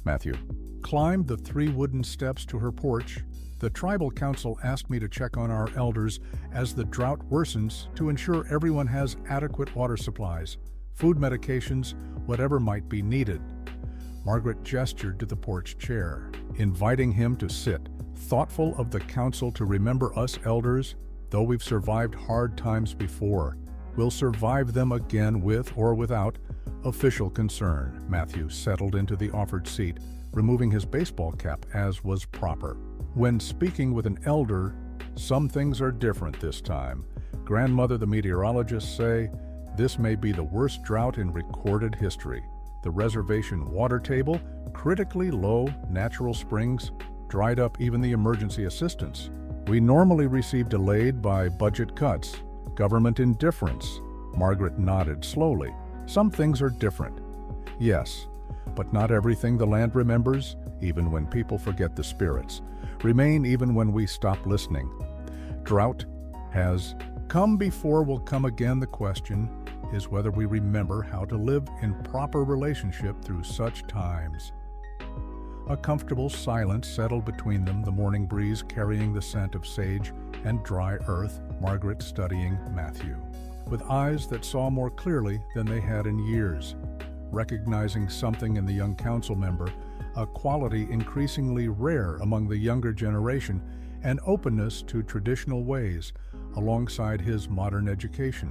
Matthew climbed the 3 wooden steps to her porch. "The tribal council asked me to check on our elders as the drought worsens to ensure everyone has adequate water supplies, food, medications, whatever might be needed." Margaret gestured to the porch chair, inviting him to sit, thoughtful of the council to remember us elders. "Though we've survived hard times before, we'll survive them again with or without official concern." Matthew settled into the offered seat, removing his baseball cap as was proper. "When speaking with an elder, some things are different this time. Grandmother, the meteorologists say this may be the worst drought in recorded history. The reservation water table critically low, natural springs dried up, even the emergency assistance we normally receive delayed by budget cuts, government indifference." Margaret nodded slowly. "Some things are different. Yes, but not everything the land remembers, even when people forget the spirits, remain even when we stop listening. Drought has come before, will come again. The question is whether we remember how to live in proper relationship through such times." A comfortable silence settled between them, the morning breeze carrying the scent of sage and dry earth, Margaret studying Matthew with eyes that saw more clearly than they had in years, recognizing something in the young council member, a quality increasingly rare among the younger generation, an openness to traditional ways alongside his modern education.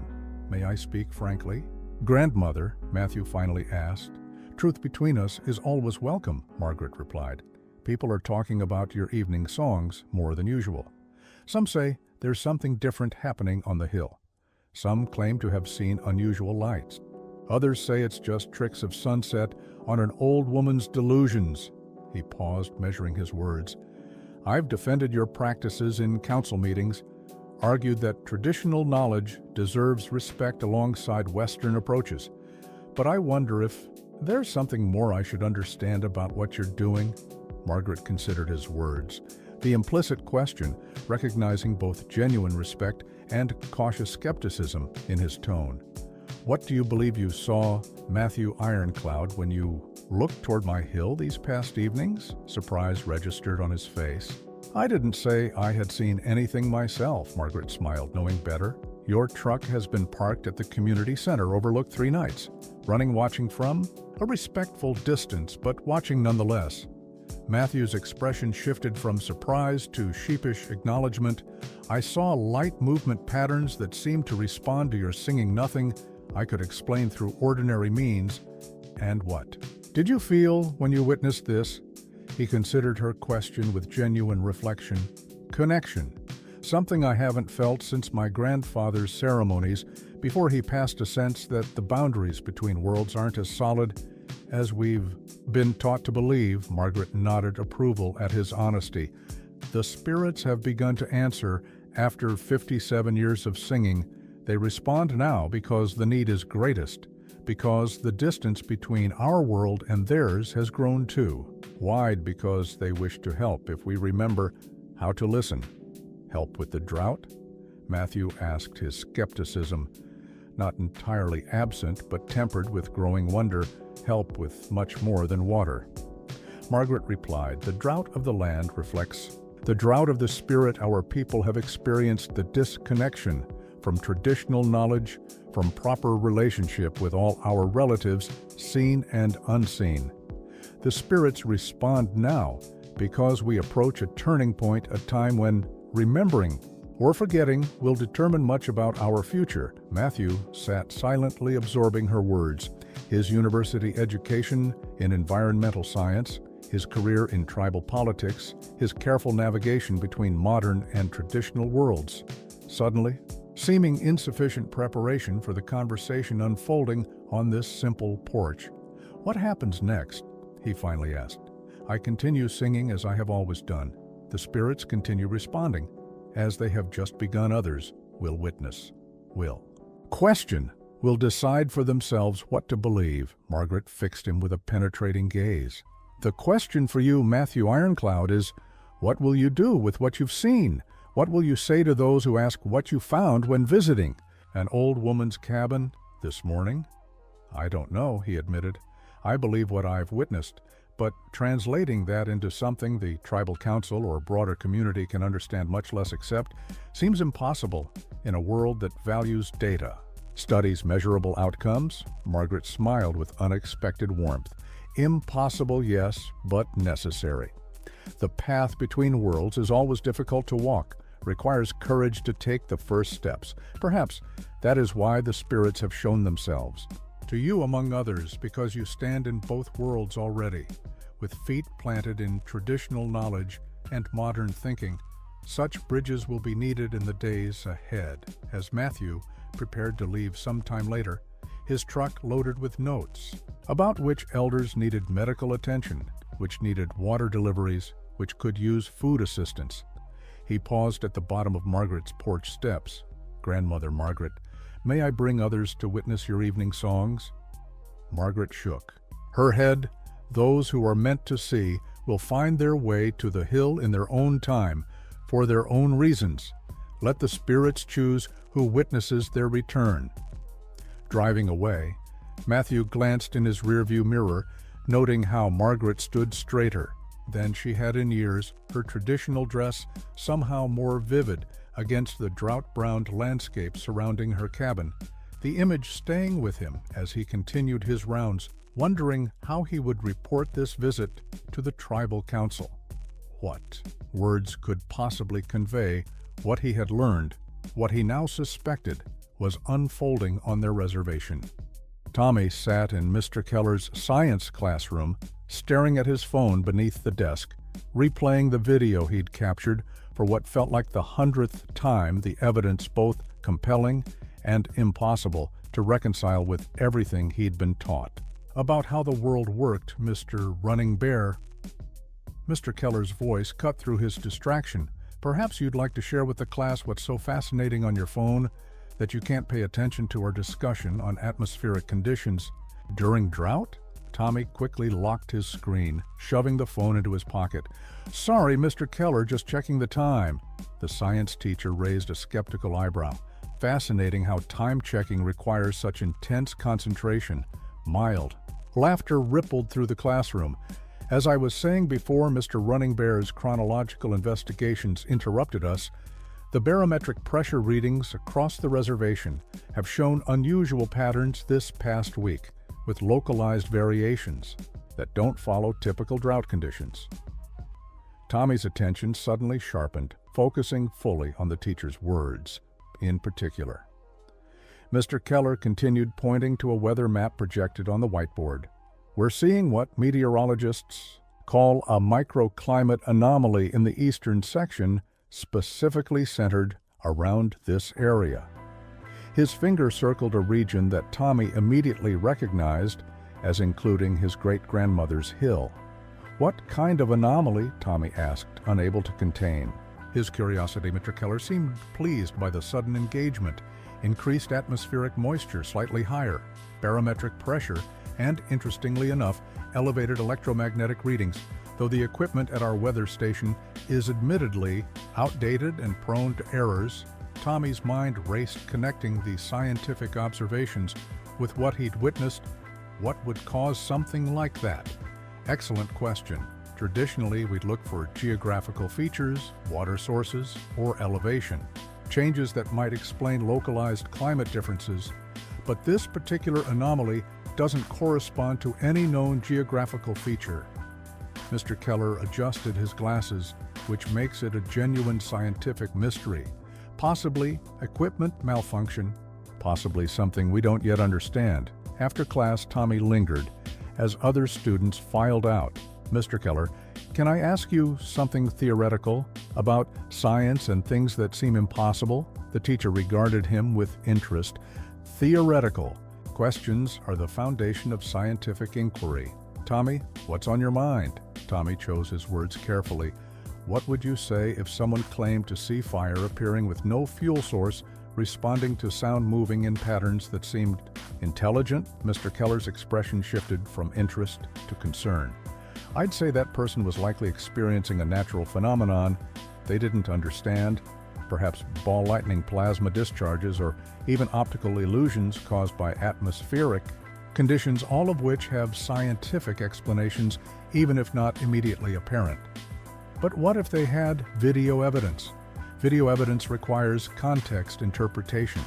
"May I speak frankly?" "Grandmother," Matthew finally asked. "Truth between us is always welcome," Margaret replied. "People are talking about your evening songs more than usual. Some say there's something different happening on the hill. Some claim to have seen unusual lights. Others say it's just tricks of sunset on an old woman's delusions." He paused, measuring his words. "I've defended your practices in council meetings, argued that traditional knowledge deserves respect alongside Western approaches. But I wonder if there's something more I should understand about what you're doing." Margaret considered his words, the implicit question, recognizing both genuine respect and cautious skepticism in his tone. "What do you believe you saw, Matthew Ironcloud, when you looked toward my hill these past evenings?" Surprise registered on his face. "I didn't say I had seen anything myself," Margaret smiled, knowing better. "Your truck has been parked at the community center overlooked 3 nights. Running, watching from a respectful distance, but watching nonetheless." Matthew's expression shifted from surprise to sheepish acknowledgement. "I saw light movement patterns that seemed to respond to your singing. Nothing I could explain through ordinary means." "And what did you feel when you witnessed this?" He considered her question with genuine reflection. "Connection. Something I haven't felt since my grandfather's ceremonies before he passed a sense that the boundaries between worlds aren't as solid as we've been taught to believe. Margaret nodded approval at his honesty. The spirits have begun to answer after 57 years of singing. They respond now because the need is greatest, because the distance between our world and theirs has grown too wide, because they wish to help if we remember how to listen. Help with the drought? Matthew asked, his skepticism not entirely absent but tempered with growing wonder. Help with much more than water. Margaret replied, the drought of the land reflects the drought of the spirit. Our people have experienced the disconnection from traditional knowledge, from proper relationship with all our relatives, seen and unseen. The spirits respond now because we approach a turning point, a time when remembering or forgetting will determine much about our future. Matthew sat silently absorbing her words. His university education in environmental science, his career in tribal politics, his careful navigation between modern and traditional worlds. Suddenly, seeming insufficient preparation for the conversation unfolding on this simple porch. What happens next? He finally asked. I continue singing as I have always done. The spirits continue responding. As they have just begun, others will witness. Question will decide for themselves what to believe. Margaret fixed him with a penetrating gaze. The question for you, Matthew Ironcloud, is, what will you do with what you've seen? What will you say to those who ask what you found when visiting an old woman's cabin this morning? I don't know, he admitted. I believe what I've witnessed, but translating that into something the tribal council or broader community can understand, much less accept, seems impossible in a world that values data. Studies measurable outcomes? Margaret smiled with unexpected warmth. Impossible, yes, but necessary. The path between worlds is always difficult to walk, requires courage to take the first steps. Perhaps that is why the spirits have shown themselves to you among others, because you stand in both worlds already, with feet planted in traditional knowledge and modern thinking. Such bridges will be needed in the days ahead. As Matthew prepared to leave sometime later, his truck loaded with notes about which elders needed medical attention, which needed water deliveries, which could use food assistance. He paused at the bottom of Margaret's porch steps. Grandmother Margaret, may I bring others to witness your evening songs? Margaret shook her head. Those who are meant to see will find their way to the hill in their own time, for their own reasons. Let the spirits choose who witnesses their return. Driving away, Matthew glanced in his rearview mirror, noting how Margaret stood straighter than she had in years, her traditional dress somehow more vivid against the drought-browned landscape surrounding her cabin, the image staying with him as he continued his rounds, wondering how he would report this visit to the tribal council. What words could possibly convey what he had learned, what he now suspected was unfolding on their reservation? Tommy sat in Mr. Keller's science classroom, staring at his phone beneath the desk, replaying the video he'd captured for what felt like the 100th time, the evidence both compelling and impossible to reconcile with everything he'd been taught about how the world worked. Mr. Running Bear. Mr. Keller's voice cut through his distraction. Perhaps you'd like to share with the class what's so fascinating on your phone that you can't pay attention to our discussion on atmospheric conditions during drought? Tommy quickly locked his screen, shoving the phone into his pocket. Sorry, Mr. Keller, just checking the time. The science teacher raised a skeptical eyebrow. Fascinating how time-checking requires such intense concentration. Mild laughter rippled through the classroom. As I was saying before, Mr. Running Bear's chronological investigations interrupted us. The barometric pressure readings across the reservation have shown unusual patterns this past week, with localized variations that don't follow typical drought conditions. Tommy's attention suddenly sharpened, focusing fully on the teacher's words in particular. Mr. Keller continued, pointing to a weather map projected on the whiteboard. We're seeing what meteorologists call a microclimate anomaly in the eastern section, specifically centered around this area. His finger circled a region that Tommy immediately recognized as including his great-grandmother's hill. "What kind of anomaly?" Tommy asked, unable to contain his curiosity. Mr. Keller seemed pleased by the sudden engagement. Increased atmospheric moisture slightly higher, barometric pressure, and, interestingly enough, elevated electromagnetic readings. Though the equipment at our weather station is admittedly outdated and prone to errors, Tommy's mind raced, connecting the scientific observations with what he'd witnessed. What would cause something like that? Excellent question. Traditionally, we'd look for geographical features, water sources, or elevation, changes that might explain localized climate differences. But this particular anomaly doesn't correspond to any known geographical feature. Mr. Keller adjusted his glasses, which makes it a genuine scientific mystery. Possibly equipment malfunction, possibly something we don't yet understand. After class, Tommy lingered as other students filed out. "Mr. Keller, can I ask you something theoretical about science and things that seem impossible?" The teacher regarded him with interest. "Theoretical questions are the foundation of scientific inquiry. Tommy, what's on your mind?" Tommy chose his words carefully. "What would you say if someone claimed to see fire appearing with no fuel source, responding to sound moving in patterns that seemed intelligent?" Mr. Keller's expression shifted from interest to concern. "I'd say that person was likely experiencing a natural phenomenon they didn't understand, perhaps ball lightning plasma discharges or even optical illusions caused by atmospheric conditions, all of which have scientific explanations, even if not immediately apparent." But what if they had video evidence? Video evidence requires context interpretation.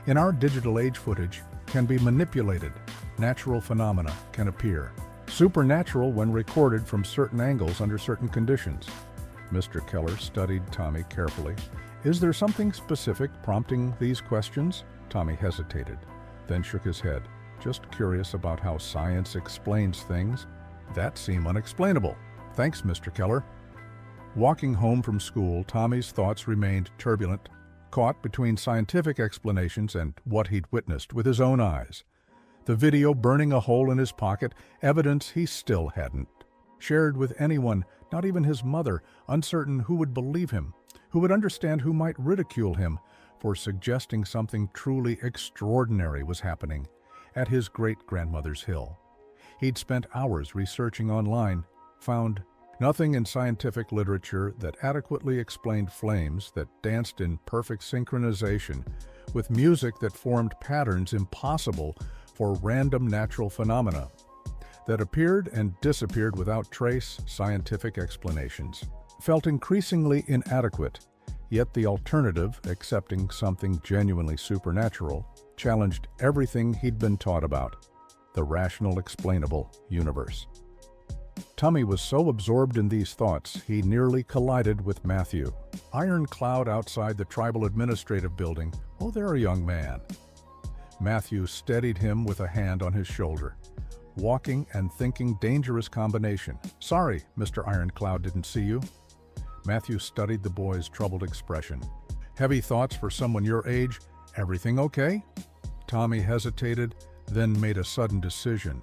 In our digital age, footage can be manipulated. Natural phenomena can appear supernatural when recorded from certain angles under certain conditions. Mr. Keller studied Tommy carefully. "Is there something specific prompting these questions?" Tommy hesitated, then shook his head. "Just curious about how science explains things that seem unexplainable." "Thanks, Mr. Keller." Walking home from school, Tommy's thoughts remained turbulent, caught between scientific explanations and what he'd witnessed with his own eyes. The video burning a hole in his pocket, evidence he still hadn't shared with anyone, not even his mother, uncertain who would believe him, who would understand, who might ridicule him for suggesting something truly extraordinary was happening at his great-grandmother's hill. He'd spent hours researching online, found nothing in scientific literature that adequately explained flames that danced in perfect synchronization with music that formed patterns impossible for random natural phenomena that appeared and disappeared without trace scientific explanations. Felt increasingly inadequate, yet the alternative, accepting something genuinely supernatural, challenged everything he'd been taught about the rational, explainable universe. Tommy was so absorbed in these thoughts, he nearly collided with Matthew. Ironcloud outside the tribal administrative building. "Oh, there, young man." Matthew steadied him with a hand on his shoulder. "Walking and thinking, dangerous combination. Sorry, Mr. Ironcloud didn't see you." Matthew studied the boy's troubled expression. "Heavy thoughts for someone your age. Everything okay?" Tommy hesitated, then made a sudden decision.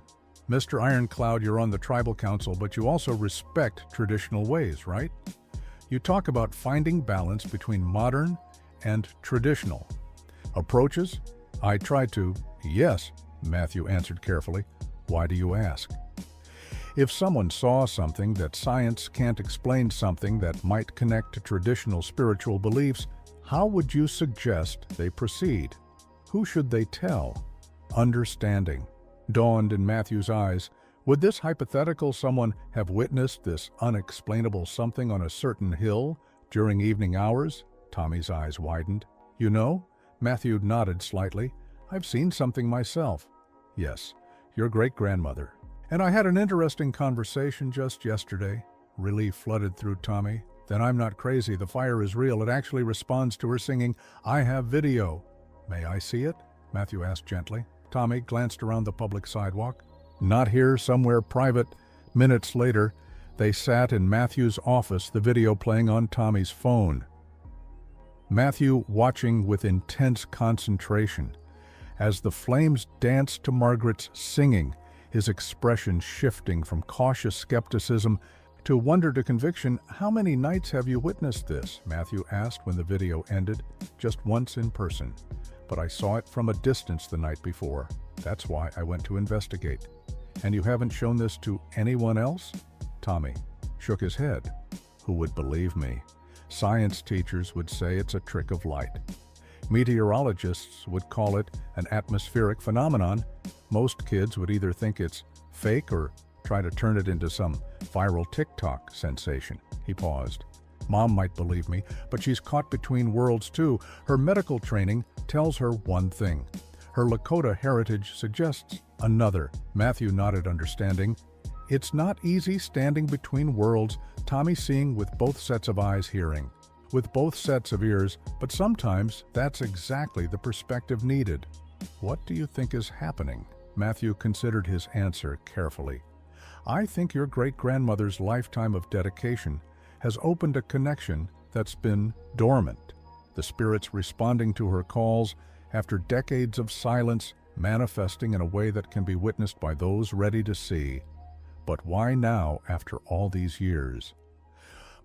"Mr. Ironcloud, you're on the tribal council, but you also respect traditional ways, right? You talk about finding balance between modern and traditional approaches." "I try to." "Yes," Matthew answered carefully. "Why do you ask?" If someone saw something that science can't explain, something that might connect to traditional spiritual beliefs, how would you suggest they proceed? Who should they tell? Understanding dawned in Matthew's eyes. Would this hypothetical someone have witnessed this unexplainable something on a certain hill during evening hours? Tommy's eyes widened. "You know?" Matthew nodded slightly. "I've seen something myself." "Yes, your great-grandmother. And I had an interesting conversation just yesterday." Relief flooded through Tommy. "Then I'm not crazy. The fire is real. It actually responds to her singing, 'I have video.'" "May I see it?" Matthew asked gently. Tommy glanced around the public sidewalk. "Not here, somewhere private." Minutes later, they sat in Matthew's office, the video playing on Tommy's phone. Matthew watching with intense concentration. As the flames danced to Margaret's singing, his expression shifting from cautious skepticism to wonder to conviction. "How many nights have you witnessed this?" Matthew asked when the video ended. "Just once in person, but I saw it from a distance the night before. That's why I went to investigate." "And you haven't shown this to anyone else?" Tommy shook his head. "Who would believe me? Science teachers would say it's a trick of light. Meteorologists would call it an atmospheric phenomenon. Most kids would either think it's fake or try to turn it into some viral TikTok sensation." He paused. "Mom might believe me, but she's caught between worlds too. Her medical training tells her one thing. Her Lakota heritage suggests another." Matthew nodded, understanding. "It's not easy standing between worlds," Tommy seeing with both sets of eyes, hearing with both sets of ears, but sometimes that's exactly the perspective needed. "What do you think is happening?" Matthew considered his answer carefully. "I think your great-grandmother's lifetime of dedication has opened a connection that's been dormant. The spirits responding to her calls after decades of silence, manifesting in a way that can be witnessed by those ready to see. But why now, after all these years?"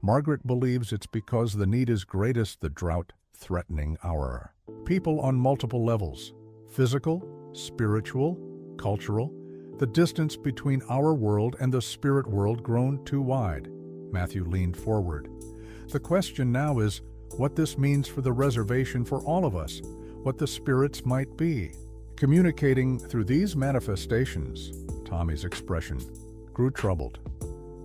Margaret believes it's because the need is greatest the drought-threatening hour. People on multiple levels, physical, spiritual, cultural, the distance between our world and the spirit world grown too wide. Matthew leaned forward. "The question now is what this means for the reservation for all of us, what the spirits might be. Communicating through these manifestations." Tommy's expression grew troubled.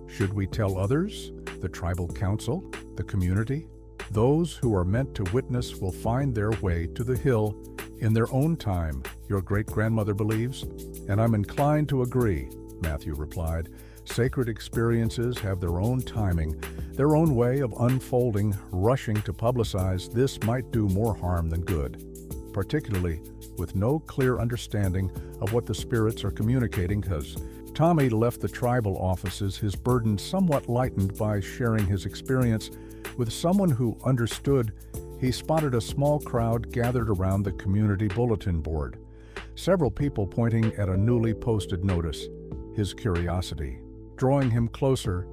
"Should we tell others? The tribal council? The community? Those who are meant to witness will find their way to the hill in their own time, your great-grandmother believes?" "And I'm inclined to agree," Matthew replied. "Sacred experiences have their own timing, their own way of unfolding. Rushing to publicize this might do more harm than good, particularly with no clear understanding of what the spirits are communicating." Because Tommy left the tribal offices, his burden somewhat lightened by sharing his experience with someone who understood. He spotted a small crowd gathered around the community bulletin board, several people pointing at a newly posted notice. His curiosity drawing him closer.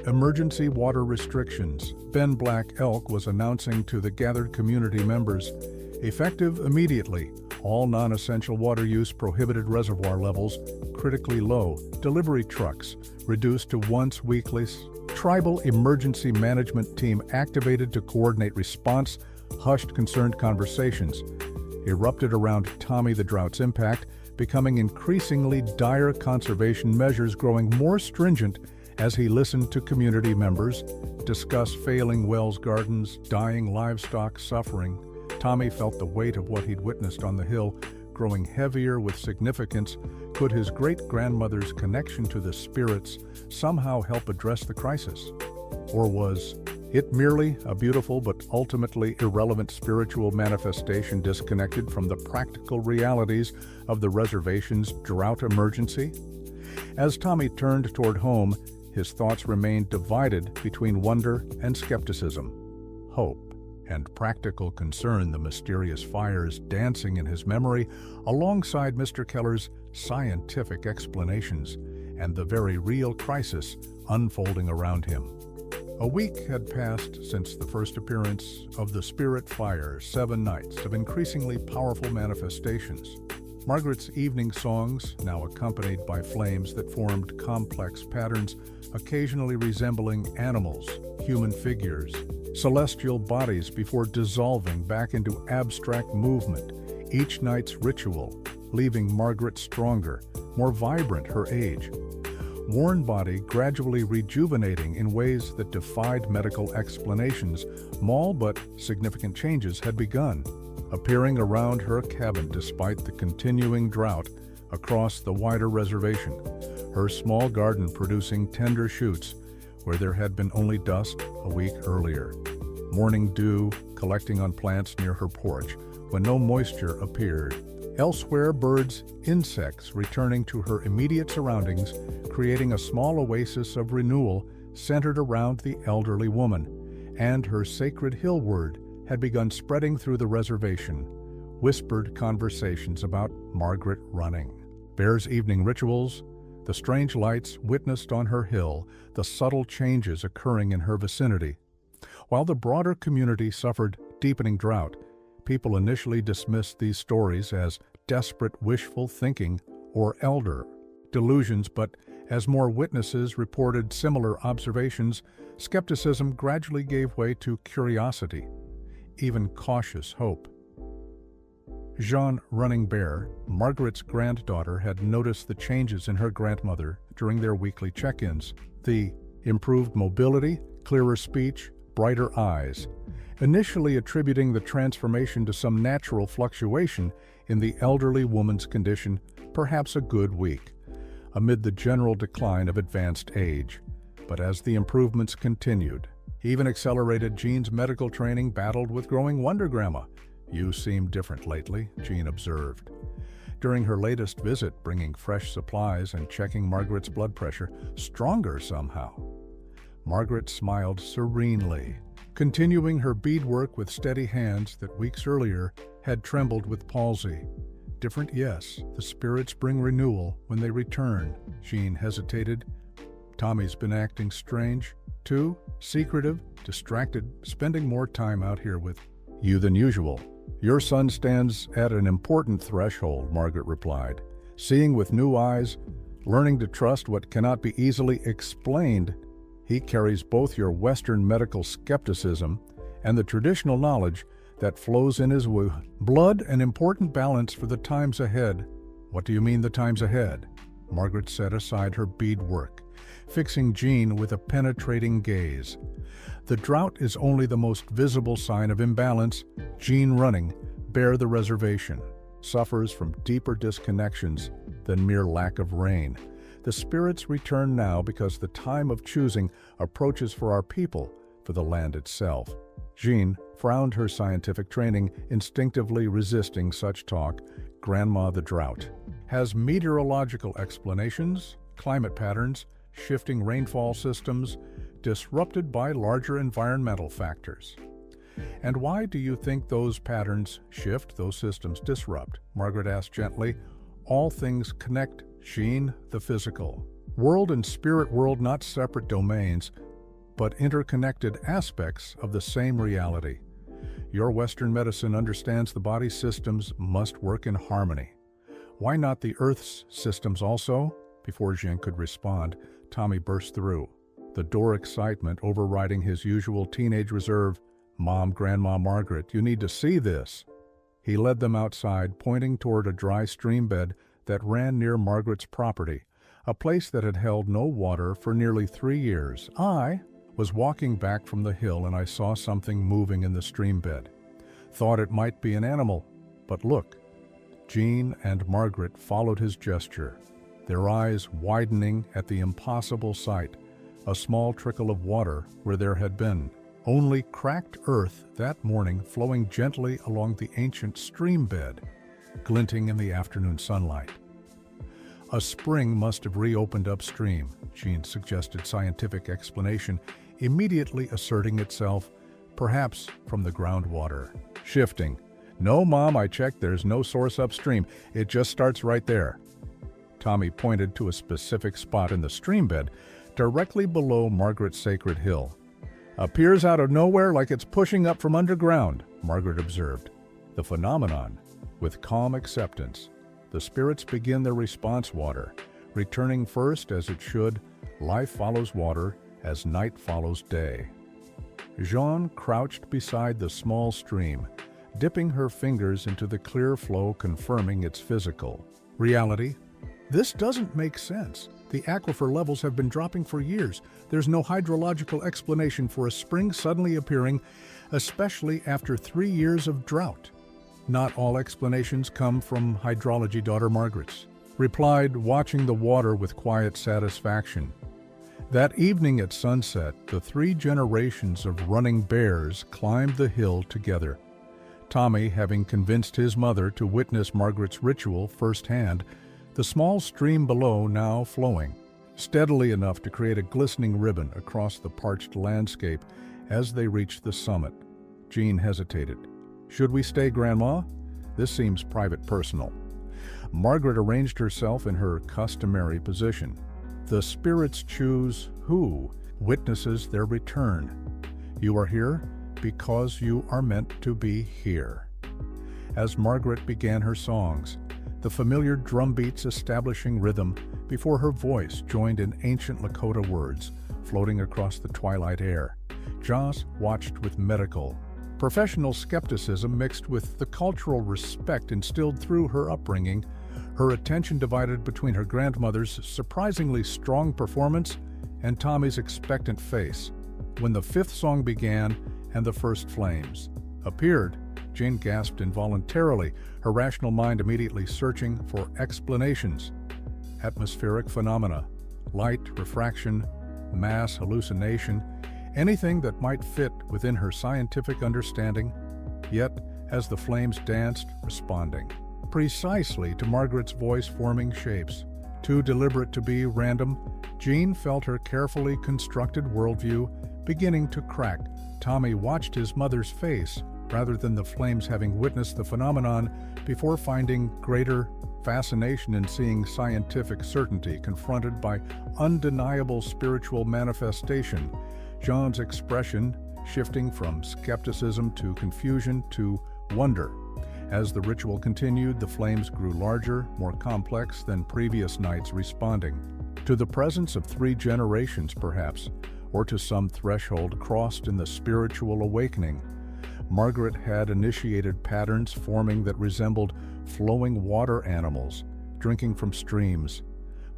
Emergency water restrictions, Ben Black Elk was announcing to the gathered community members. Effective immediately. All non-essential water use prohibited, reservoir levels critically low, delivery trucks reduced to once weekly. Tribal emergency management team activated to coordinate response. Hushed concerned conversations erupted around Tommy, the drought's impact becoming increasingly dire, conservation measures growing more stringent as he listened to community members discuss failing wells, gardens, dying livestock, suffering. Tommy felt the weight of what he'd witnessed on the hill growing heavier with significance. Could his great-grandmother's connection to the spirits somehow help address the crisis? Or was it merely a beautiful but ultimately irrelevant spiritual manifestation disconnected from the practical realities of the reservation's drought emergency? As Tommy turned toward home, his thoughts remained divided between wonder and skepticism, hope and practical concern. The mysterious fires dancing in his memory alongside Mr. Keller's scientific explanations and the very real crisis unfolding around him. A week had passed since the first appearance of the Spirit Fire, 7 nights of increasingly powerful manifestations. Margaret's evening songs, now accompanied by flames that formed complex patterns, occasionally resembling animals, human figures, celestial bodies before dissolving back into abstract movement. Each night's ritual, leaving Margaret stronger, more vibrant, her age. Worn body gradually rejuvenating in ways that defied medical explanations. Small but significant changes had begun, appearing around her cabin despite the continuing drought across the wider reservation. Her small garden producing tender shoots where there had been only dust a week earlier. Morning dew collecting on plants near her porch when no moisture appeared. Elsewhere, birds, insects returning to her immediate surroundings, creating a small oasis of renewal centered around the elderly woman. And her sacred hill word had begun spreading through the reservation, whispered conversations about Margaret Running, Bear's evening rituals, the strange lights witnessed on her hill, the subtle changes occurring in her vicinity. While the broader community suffered deepening drought, people initially dismissed these stories as desperate wishful thinking or elder delusions, but as more witnesses reported similar observations, skepticism gradually gave way to curiosity, even cautious hope. Jeanne Running Bear, Margaret's granddaughter, had noticed the changes in her grandmother during their weekly check-ins. The improved mobility, clearer speech, brighter eyes, initially attributing the transformation to some natural fluctuation in the elderly woman's condition, perhaps a good week, amid the general decline of advanced age. But as the improvements continued, even accelerated, Jean's medical training battled with growing wonder. "Grandma, you seem different lately," Jean observed. During her latest visit, bringing fresh supplies and checking Margaret's blood pressure, stronger somehow. Margaret smiled serenely, continuing her beadwork with steady hands that weeks earlier had trembled with palsy. "Different, yes. The spirits bring renewal when they return." Jean hesitated. "Tommy's been acting strange, too, secretive, distracted, spending more time out here with you than usual." "Your son stands at an important threshold," Margaret replied. "Seeing with new eyes, learning to trust what cannot be easily explained. He carries both your Western medical skepticism and the traditional knowledge that flows in his blood, an important balance for the times ahead." "What do you mean, the times ahead?" Margaret set aside her beadwork, fixing Jean with a penetrating gaze. "The drought is only the most visible sign of imbalance. Jean Running Bear, the reservation, suffers from deeper disconnections than mere lack of rain. The spirits return now because the time of choosing approaches for our people, for the land itself." Jean frowned, her scientific training instinctively resisting such talk. "Grandma, the drought has meteorological explanations, climate patterns, shifting rainfall systems, disrupted by larger environmental factors." "And why do you think those patterns shift, those systems disrupt?" Margaret asked gently. "All things connect, Jean, the physical world and spirit world, not separate domains, but interconnected aspects of the same reality. Your Western medicine understands the body's systems must work in harmony. Why not the Earth's systems also?" Before Jean could respond, Tommy burst through, the door excitement overriding his usual teenage reserve. "Mom, Grandma, Margaret, you need to see this." He led them outside, pointing toward a dry stream bed that ran near Margaret's property, a place that had held no water for nearly 3 years. "I was walking back from the hill and I saw something moving in the stream bed. Thought it might be an animal, but look." Jean and Margaret followed his gesture, their eyes widening at the impossible sight, a small trickle of water where there had been only cracked earth that morning, flowing gently along the ancient stream bed, glinting in the afternoon sunlight. "A spring must have reopened upstream," Jean suggested scientific explanation, immediately asserting itself, perhaps from the groundwater. Shifting. "No, Mom, I checked, there's no source upstream. It just starts right there." Tommy pointed to a specific spot in the stream bed, directly below Margaret's sacred hill. "Appears out of nowhere like it's pushing up from underground," Margaret observed. The phenomenon, with calm acceptance, the spirits begin their response water, returning first as it should. Life follows water as night follows day. Jean crouched beside the small stream, dipping her fingers into the clear flow, confirming its physical reality. "This doesn't make sense. The aquifer levels have been dropping for years. There's no hydrological explanation for a spring suddenly appearing, especially after 3 years of drought." "Not all explanations come from hydrology," daughter Margaret's replied, watching the water with quiet satisfaction. That evening at sunset, the 3 generations of Running Bears climbed the hill together. Tommy having convinced his mother to witness Margaret's ritual firsthand, the small stream below now flowing steadily enough to create a glistening ribbon across the parched landscape as they reached the summit. Jean hesitated. "Should we stay, Grandma? This seems private personal." Margaret arranged herself in her customary position. "The spirits choose who witnesses their return. You are here because you are meant to be here." As Margaret began her songs, the familiar drum beats establishing rhythm before her voice joined in ancient Lakota words floating across the twilight air, Joss watched with medical, professional skepticism mixed with the cultural respect instilled through her upbringing, her attention divided between her grandmother's surprisingly strong performance and Tommy's expectant face. When the fifth song began and the first flames appeared, Jane gasped involuntarily, her rational mind immediately searching for explanations. Atmospheric phenomena, light refraction, mass hallucination, anything that might fit within her scientific understanding, yet, as the flames danced, responding precisely to Margaret's voice forming shapes. Too deliberate to be random, Jean felt her carefully constructed worldview beginning to crack. Tommy watched his mother's face rather than the flames, having witnessed the phenomenon before finding greater fascination in seeing scientific certainty confronted by undeniable spiritual manifestation. Jean's expression shifting from skepticism to confusion to wonder. As the ritual continued, the flames grew larger, more complex than previous nights, responding to the presence of 3 generations perhaps, or to some threshold crossed in the spiritual awakening. Margaret had initiated patterns forming that resembled flowing water animals, drinking from streams,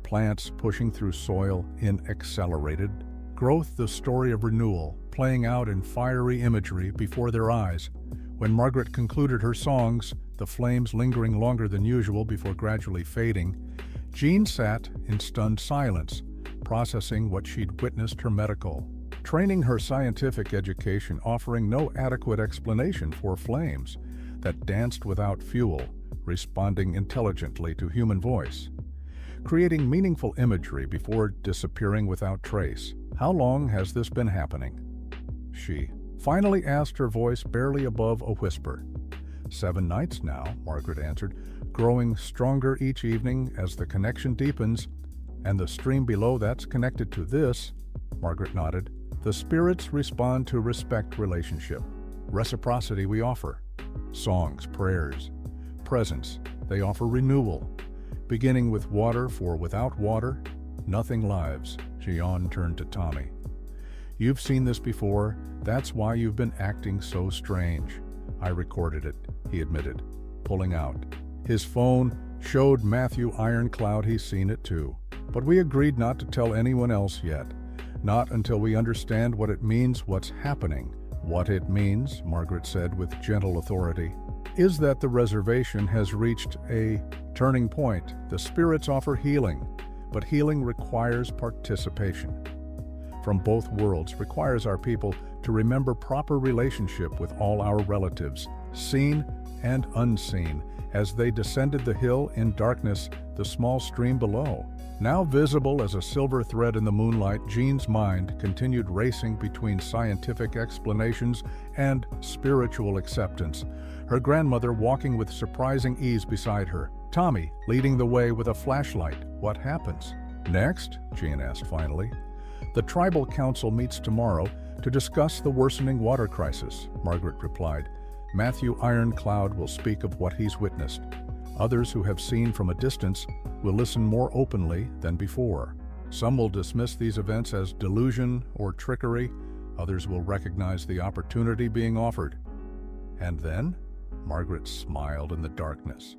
plants pushing through soil in accelerated growth, the story of renewal playing out in fiery imagery before their eyes. When Margaret concluded her songs, the flames lingering longer than usual before gradually fading, Jean sat in stunned silence, processing what she'd witnessed. Her medical training, her scientific education offering no adequate explanation for flames that danced without fuel, responding intelligently to human voice, creating meaningful imagery before disappearing without trace. "How long has this been happening?" she finally asked, her voice barely above a whisper. 7 nights now," Margaret answered, "growing stronger each evening as the connection deepens." "And the stream below that's connected to this?" Margaret nodded. "The spirits respond to respect relationship. Reciprocity we offer. Songs, prayers, presence, they offer renewal. Beginning with water, for without water, nothing lives." Jean turned to Tommy. "You've seen this before, that's why you've been acting so strange." "I recorded it," he admitted, pulling out. His phone showed Matthew Ironcloud he's seen it too. "But we agreed not to tell anyone else yet. Not until we understand what it means, what's happening." "What it means," Margaret said with gentle authority, "is that the reservation has reached a turning point. The spirits offer healing, but healing requires participation from both worlds, requires our people to remember proper relationship with all our relatives, seen and unseen, as they descended the hill in darkness, the small stream below. Now visible as a silver thread in the moonlight, Jean's mind continued racing between scientific explanations and spiritual acceptance, her grandmother walking with surprising ease beside her, Tommy leading the way with a flashlight. "What happens next?" Jean asked finally. "The tribal council meets tomorrow to discuss the worsening water crisis," Margaret replied. "Matthew Ironcloud will speak of what he's witnessed. Others who have seen from a distance will listen more openly than before. Some will dismiss these events as delusion or trickery. Others will recognize the opportunity being offered. And then?" Margaret smiled in the darkness.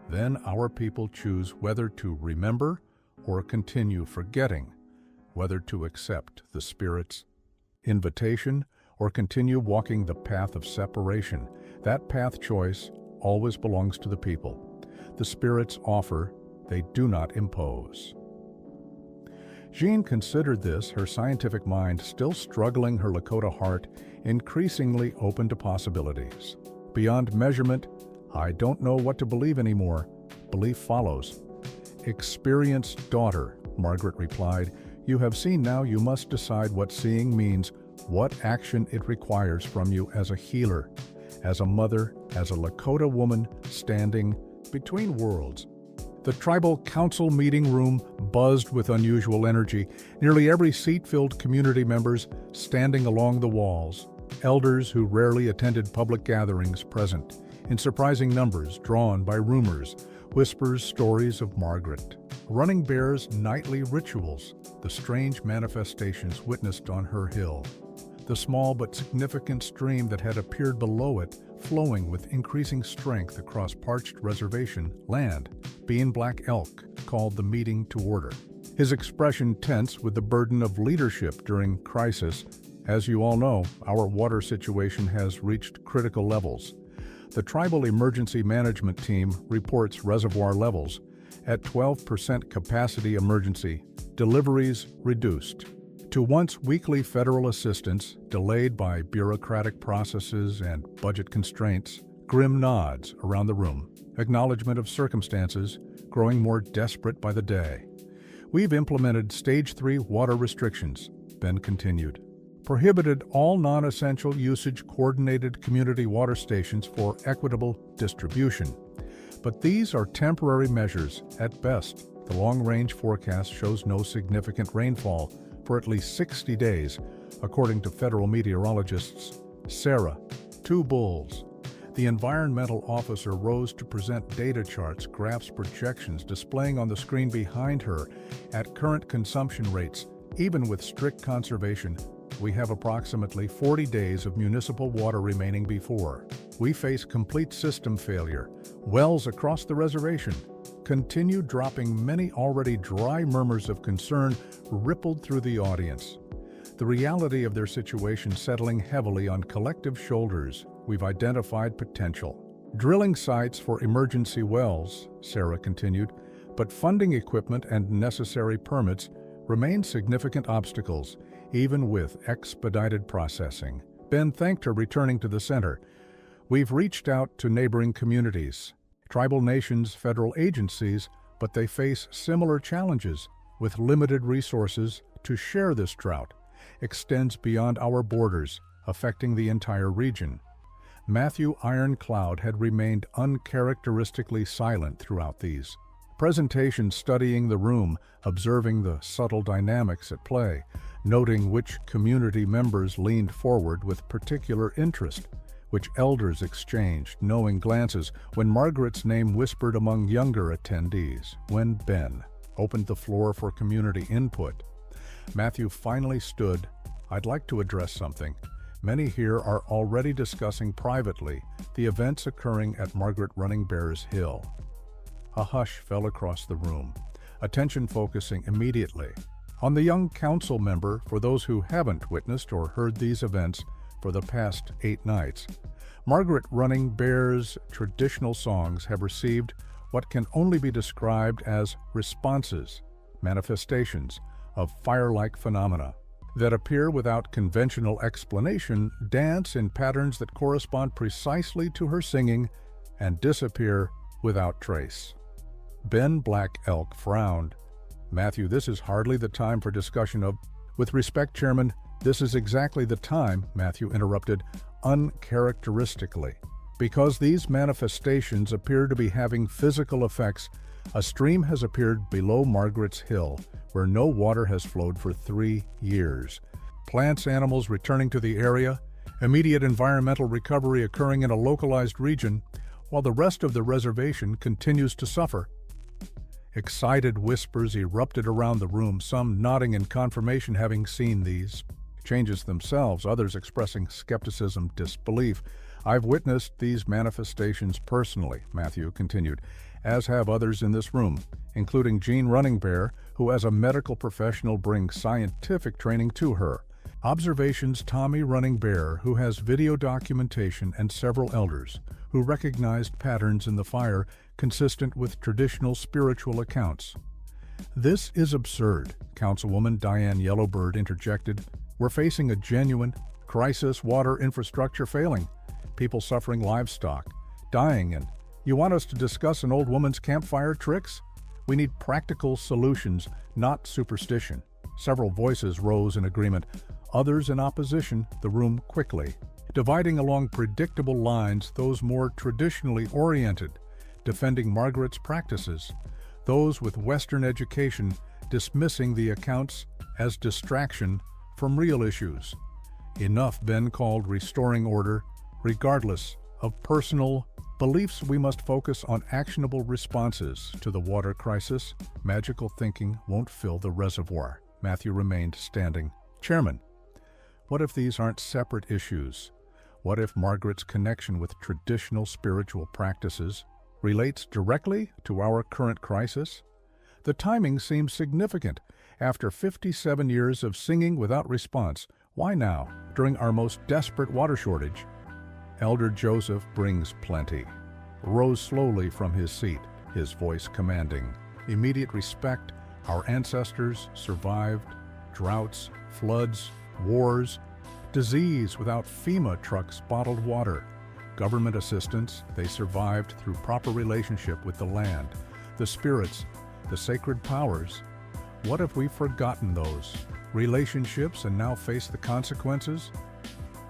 "Then our people choose whether to remember or continue forgetting, whether to accept the Spirit's invitation or continue walking the path of separation. That path choice always belongs to the people. The spirits offer, they do not impose." Jean considered this, her scientific mind still struggling, her Lakota heart increasingly open to possibilities. Beyond measurement, "I don't know what to believe anymore. Belief follows." "Experienced daughter," Margaret replied, "you have seen now, you must decide what seeing means what action it requires from you as a healer, as a mother, as a Lakota woman standing between worlds. The tribal council meeting room buzzed with unusual energy, nearly every seat filled community members standing along the walls, elders who rarely attended public gatherings present, in surprising numbers drawn by rumors, whispers, stories of Margaret Running Bear's nightly rituals, the strange manifestations witnessed on her hill, the small but significant stream that had appeared below it, flowing with increasing strength across parched reservation land. Bean Black Elk called the meeting to order, his expression tense with the burden of leadership during crisis. As you all know, our water situation has reached critical levels. The Tribal Emergency Management Team reports reservoir levels at 12% capacity emergency, deliveries reduced. To once weekly federal assistance, delayed by bureaucratic processes and budget constraints, grim nods around the room, acknowledgement of circumstances growing more desperate by the day. We've implemented Stage 3 water restrictions, Ben continued. Prohibited all non-essential usage coordinated community water stations for equitable distribution. But these are temporary measures at best. The long-range forecast shows no significant rainfall for at least 60 days, according to federal meteorologists. Sarah, Two Bulls, the environmental officer, rose to present data charts, graphs, projections displaying on the screen behind her. At current consumption rates, even with strict conservation, we have approximately 40 days of municipal water remaining before we face complete system failure. Wells across the reservation continued dropping. Many already dry murmurs of concern rippled through the audience, the reality of their situation settling heavily on collective shoulders. We've identified potential drilling sites for emergency wells, Sarah continued, but funding, equipment, and necessary permits remain significant obstacles, even with expedited processing. Ben thanked her, returning to the center. We've reached out to neighboring communities, tribal nations, federal agencies, but they face similar challenges. With limited resources, to share this drought extends beyond our borders, affecting the entire region. Matthew Ironcloud had remained uncharacteristically silent throughout these presentations, studying the room, observing the subtle dynamics at play, noting which community members leaned forward with particular interest, which elders exchanged knowing glances when Margaret's name whispered among younger attendees. When Ben opened the floor for community input, Matthew finally stood. I'd like to address something. Many here are already discussing privately the events occurring at Margaret Running Bear's hill. A hush fell across the room, attention focusing immediately on the young council member. For those who haven't witnessed or heard these events for the past 8 nights, Margaret Running Bear's traditional songs have received what can only be described as responses, manifestations of fire-like phenomena that appear without conventional explanation, dance in patterns that correspond precisely to her singing, and disappear without trace. Ben Black Elk frowned. Matthew, this is hardly the time for discussion of... With respect, Chairman, this is exactly the time, Matthew interrupted, uncharacteristically. Because these manifestations appear to be having physical effects, a stream has appeared below Margaret's Hill, where no water has flowed for 3 years. Plants, animals returning to the area, immediate environmental recovery occurring in a localized region, while the rest of the reservation continues to suffer. Excited whispers erupted around the room, some nodding in confirmation, having seen these changes themselves, others expressing skepticism, disbelief. I've witnessed these manifestations personally, Matthew continued, as have others in this room, including Jean Running Bear, who as a medical professional brings scientific training to her. Observations Tommy Running Bear, who has video documentation, and several elders who recognized patterns in the fire consistent with traditional spiritual accounts. This is absurd, Councilwoman Diane Yellowbird interjected. We're facing a genuine crisis, water infrastructure failing, people suffering, livestock dying, and you want us to discuss an old woman's campfire tricks? We need practical solutions, not superstition. Several voices rose in agreement. others in opposition the room quickly, dividing along predictable lines those more traditionally oriented, defending Margaret's practices, those with Western education dismissing the accounts as distraction from real issues. Enough, Ben called restoring order, regardless of personal beliefs. We must focus on actionable responses to the water crisis. Magical thinking won't fill the reservoir. Matthew remained standing. Chairman, what if these aren't separate issues? What if Margaret's connection with traditional spiritual practices relates directly to our current crisis? The timing seems significant. After 57 years of singing without response, why now, during our most desperate water shortage? Elder Joseph Brings Plenty rose slowly from his seat, his voice commanding immediate respect. Our ancestors survived droughts, floods, wars, disease without FEMA trucks, bottled water, government assistance. They survived through proper relationship with the land, the spirits, the sacred powers. What if we've forgotten those relationships and now face the consequences?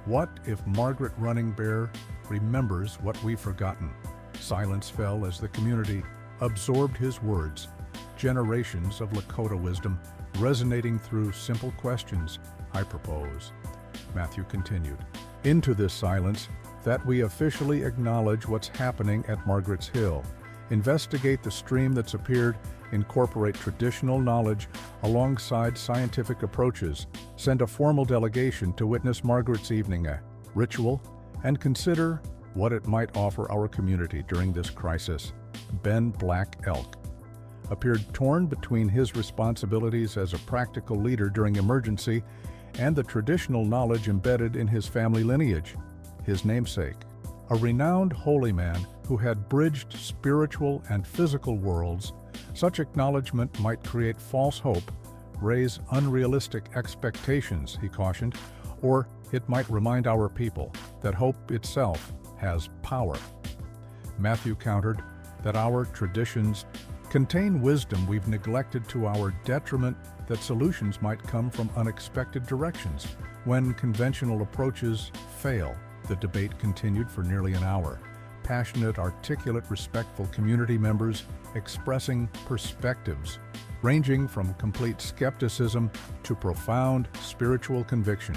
What if Margaret Running Bear remembers what we've forgotten? Silence fell as the community absorbed his words, generations of Lakota wisdom resonating through simple questions. I propose, Matthew continued, into this silence, that we officially acknowledge what's happening at Margaret's Hill, investigate the stream that's appeared, incorporate traditional knowledge alongside scientific approaches, send a formal delegation to witness Margaret's evening ritual, and consider what it might offer our community during this crisis. Ben Black Elk appeared torn between his responsibilities as a practical leader during emergency and the traditional knowledge embedded in his family lineage. His namesake, a renowned holy man who had bridged spiritual and physical worlds. Such acknowledgement might create false hope, raise unrealistic expectations, he cautioned, or it might remind our people that hope itself has power. Matthew countered that our traditions contain wisdom we've neglected to our detriment, that solutions might come from unexpected directions. When conventional approaches fail, the debate continued for nearly an hour. Passionate, articulate, respectful community members expressing perspectives ranging from complete skepticism to profound spiritual conviction.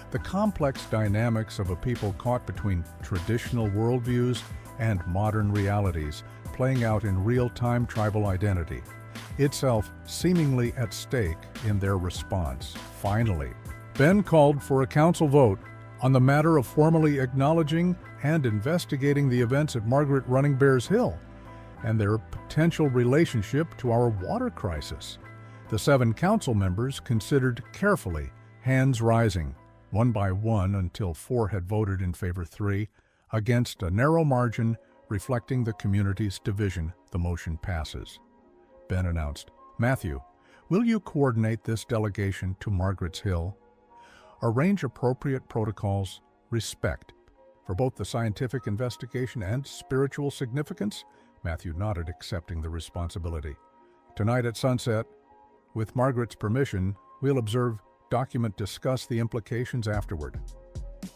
The complex dynamics of a people caught between traditional worldviews and modern realities, playing out in real-time tribal identity, itself seemingly at stake in their response. Finally, Ben called for a council vote on the matter of formally acknowledging and investigating the events at Margaret Running Bear's Hill and their potential relationship to our water crisis. The 7 council members considered carefully, hands rising, one by one until 4 had voted in favor, 3 against, a narrow margin reflecting the community's division. The motion passes. Ben announced, Matthew, will you coordinate this delegation to Margaret's Hill? Arrange appropriate protocols, respect for both the scientific investigation and spiritual significance? Matthew nodded, accepting the responsibility. Tonight at sunset, with Margaret's permission, we'll observe, document, discuss the implications afterward.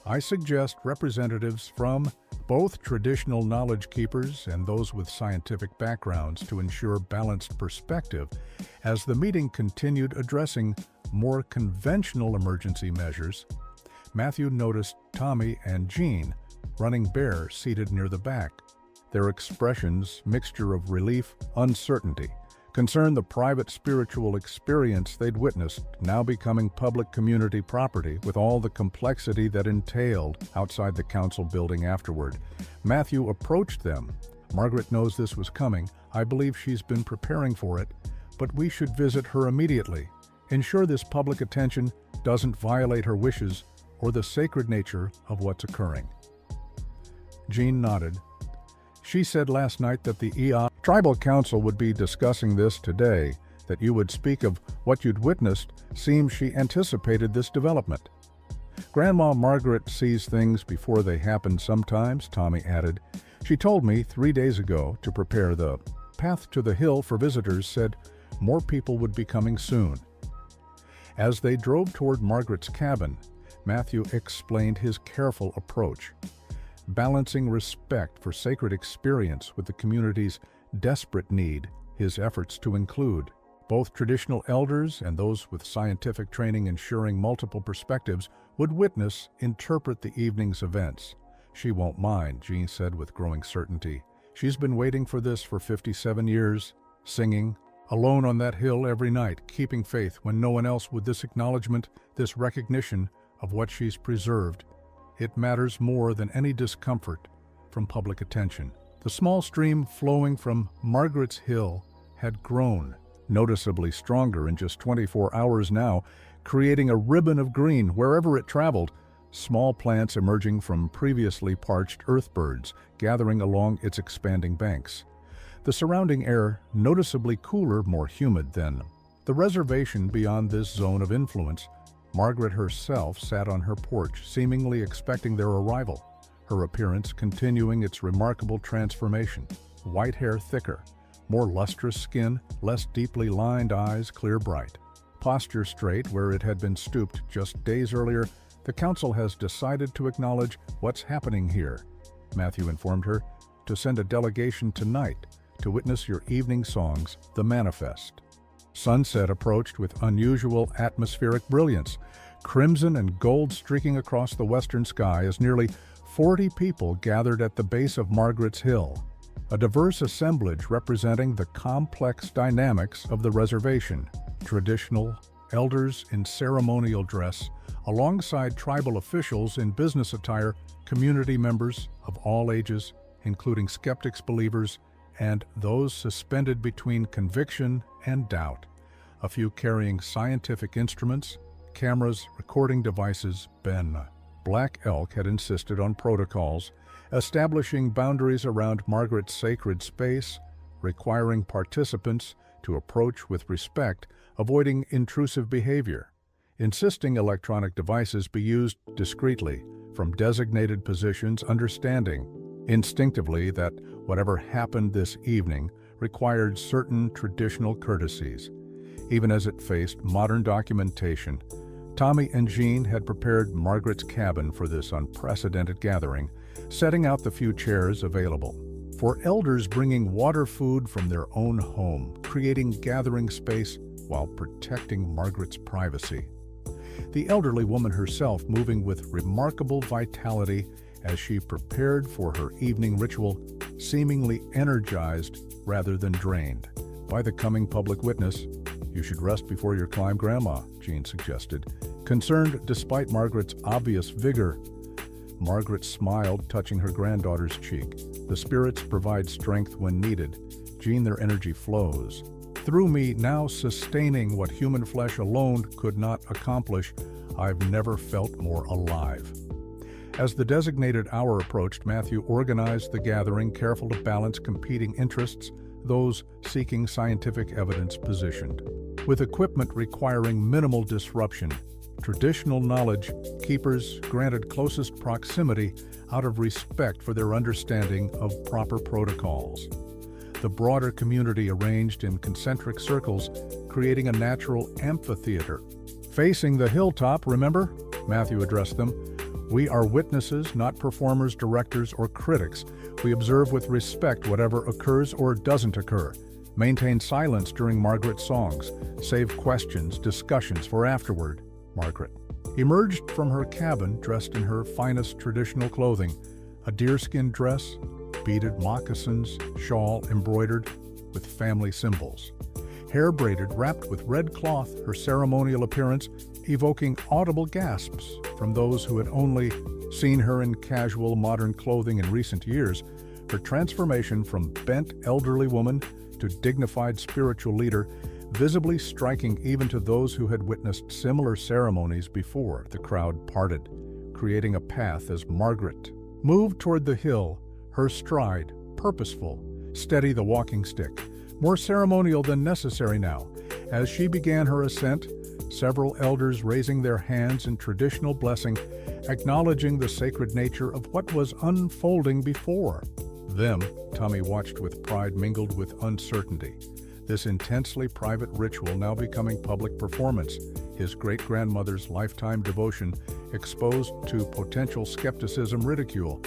I suggest representatives from both traditional knowledge keepers and those with scientific backgrounds to ensure balanced perspective as the meeting continued addressing more conventional emergency measures. Matthew noticed Tommy and Jean Running Bear seated near the back. Their expressions, mixture of relief, uncertainty, concerned the private spiritual experience they'd witnessed, now becoming public community property with all the complexity that entailed outside the council building afterward. Matthew approached them. Margaret knows this was coming. I believe she's been preparing for it, but we should visit her immediately. Ensure this public attention doesn't violate her wishes or the sacred nature of what's occurring. Jean nodded. She said last night that the EA Tribal Council would be discussing this today, that you would speak of what you'd witnessed. Seems she anticipated this development. Grandma Margaret sees things before they happen sometimes, Tommy added. She told me 3 days ago to prepare the path to the hill for visitors, said more people would be coming soon. As they drove toward Margaret's cabin, Matthew explained his careful approach, balancing respect for sacred experience with the community's desperate need. His efforts to include both traditional elders and those with scientific training, ensuring multiple perspectives would interpret the evening's events. "She won't mind," Jean said with growing certainty. "She's been waiting for this for 57 years, singing, alone on that hill every night, keeping faith when no one else would." This acknowledgement, this recognition of what she's preserved, it matters more than any discomfort from public attention. The small stream flowing from Margaret's Hill had grown, noticeably stronger in just 24 hours now, creating a ribbon of green wherever it traveled, small plants emerging from previously parched earthbirds gathering along its expanding banks. The surrounding air noticeably cooler, more humid than the reservation. Beyond this zone of influence, Margaret herself sat on her porch, seemingly expecting their arrival, her appearance continuing its remarkable transformation. White hair thicker, more lustrous skin, less deeply lined eyes, clear bright. Posture straight where it had been stooped just days earlier. "The council has decided to acknowledge what's happening here," Matthew informed her, "to send a delegation tonight to witness your evening songs, the Manifest." Sunset approached with unusual atmospheric brilliance, crimson and gold streaking across the western sky as nearly 40 people gathered at the base of Margaret's Hill, a diverse assemblage representing the complex dynamics of the reservation. Traditional elders in ceremonial dress, alongside tribal officials in business attire, community members of all ages, including skeptics, believers, and those suspended between conviction and doubt. A few carrying scientific instruments, cameras, recording devices. Ben Black Elk had insisted on protocols, establishing boundaries around Margaret's sacred space, requiring participants to approach with respect, avoiding intrusive behavior, insisting electronic devices be used discreetly from designated positions, understanding instinctively that whatever happened this evening required certain traditional courtesies. Even as it faced modern documentation, Tommy and Jean had prepared Margaret's cabin for this unprecedented gathering, setting out the few chairs available. For elders bringing water, food from their own home, creating gathering space while protecting Margaret's privacy. The elderly woman herself moving with remarkable vitality as she prepared for her evening ritual, seemingly energized rather than drained. By the coming public witness, "You should rest before your climb, Grandma," Jean suggested. Concerned despite Margaret's obvious vigor, Margaret smiled, touching her granddaughter's cheek. "The spirits provide strength when needed. Jean, their energy flows through me, now sustaining what human flesh alone could not accomplish. I've never felt more alive." As the designated hour approached, Matthew organized the gathering, careful to balance competing interests, those seeking scientific evidence positioned with equipment requiring minimal disruption. Traditional knowledge keepers granted closest proximity out of respect for their understanding of proper protocols. The broader community arranged in concentric circles, creating a natural amphitheater. "Facing the hilltop, remember?" Matthew addressed them. "We are witnesses, not performers, directors, or critics. We observe with respect whatever occurs or doesn't occur. Maintain silence during Margaret's songs. Save questions, discussions for afterward." Margaret emerged from her cabin dressed in her finest traditional clothing, a deerskin dress, beaded moccasins, shawl embroidered with family symbols. Hair braided, wrapped with red cloth, her ceremonial appearance evoking audible gasps from those who had only seen her in casual modern clothing in recent years. Her transformation from bent elderly woman to dignified spiritual leader, visibly striking even to those who had witnessed similar ceremonies before. The crowd parted, creating a path as Margaret moved toward the hill, her stride purposeful, steady the walking stick, more ceremonial than necessary now. As she began her ascent, several elders raising their hands in traditional blessing, acknowledging the sacred nature of what was unfolding before them. Tommy watched with pride mingled with uncertainty. this intensely private ritual now becoming public performance, his great-grandmother's lifetime devotion exposed to potential skepticism, ridicule.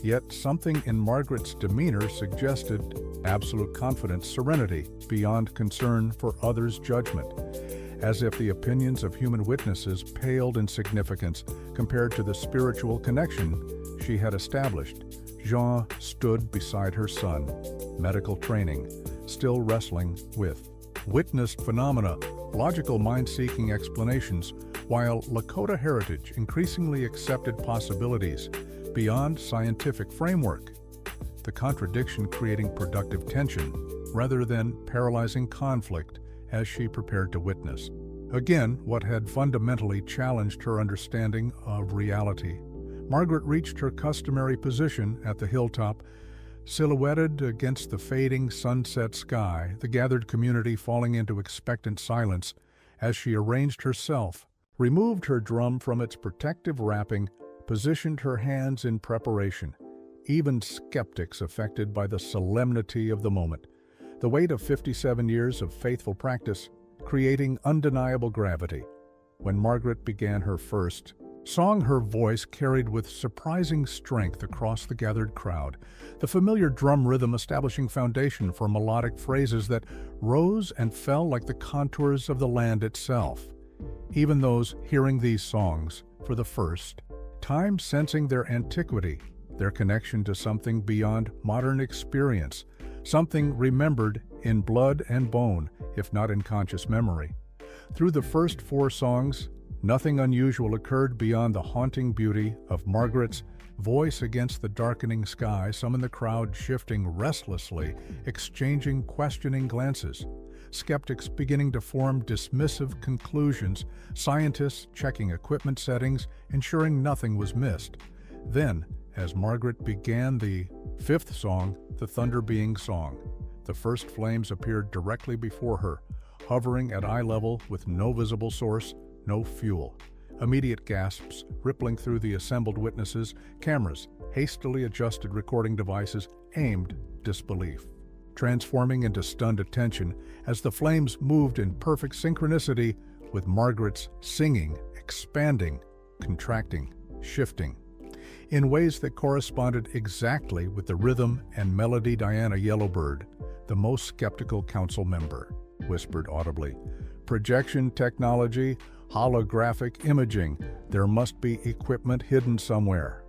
Yet something in Margaret's demeanor suggested absolute confidence, serenity, beyond concern for others' judgment, as if the opinions of human witnesses paled in significance compared to the spiritual connection she had established. Jean stood beside her son, medical training, still wrestling with witnessed phenomena, logical mind-seeking explanations, while Lakota heritage increasingly accepted possibilities beyond scientific framework, the contradiction creating productive tension rather than paralyzing conflict as she prepared to witness. Again, what had fundamentally challenged her understanding of reality. Margaret reached her customary position at the hilltop, silhouetted against the fading sunset sky, the gathered community falling into expectant silence as she arranged herself, removed her drum from its protective wrapping, positioned her hands in preparation. Even skeptics affected by the solemnity of the moment, the weight of 57 years of faithful practice, creating undeniable gravity. When Margaret began her first song, her voice carried with surprising strength across the gathered crowd, the familiar drum rhythm establishing foundation for melodic phrases that rose and fell like the contours of the land itself. Even those hearing these songs for the first time sensing their antiquity, their connection to something beyond modern experience, something remembered in blood and bone, if not in conscious memory. Through the first 4 songs, nothing unusual occurred beyond the haunting beauty of Margaret's voice against the darkening sky, some in the crowd shifting restlessly, exchanging questioning glances, skeptics beginning to form dismissive conclusions, scientists checking equipment settings, ensuring nothing was missed. Then, as Margaret began the 5th song, the Thunder Being Song, the first flames appeared directly before her, hovering at eye level with no visible source, no fuel. Immediate gasps rippling through the assembled witnesses, cameras, hastily adjusted recording devices, aimed disbelief, transforming into stunned attention as the flames moved in perfect synchronicity with Margaret's singing, expanding, contracting, shifting, in ways that corresponded exactly with the rhythm and melody. Diana Yellowbird, the most skeptical council member, whispered audibly, "Projection technology, holographic imaging, there must be equipment hidden somewhere."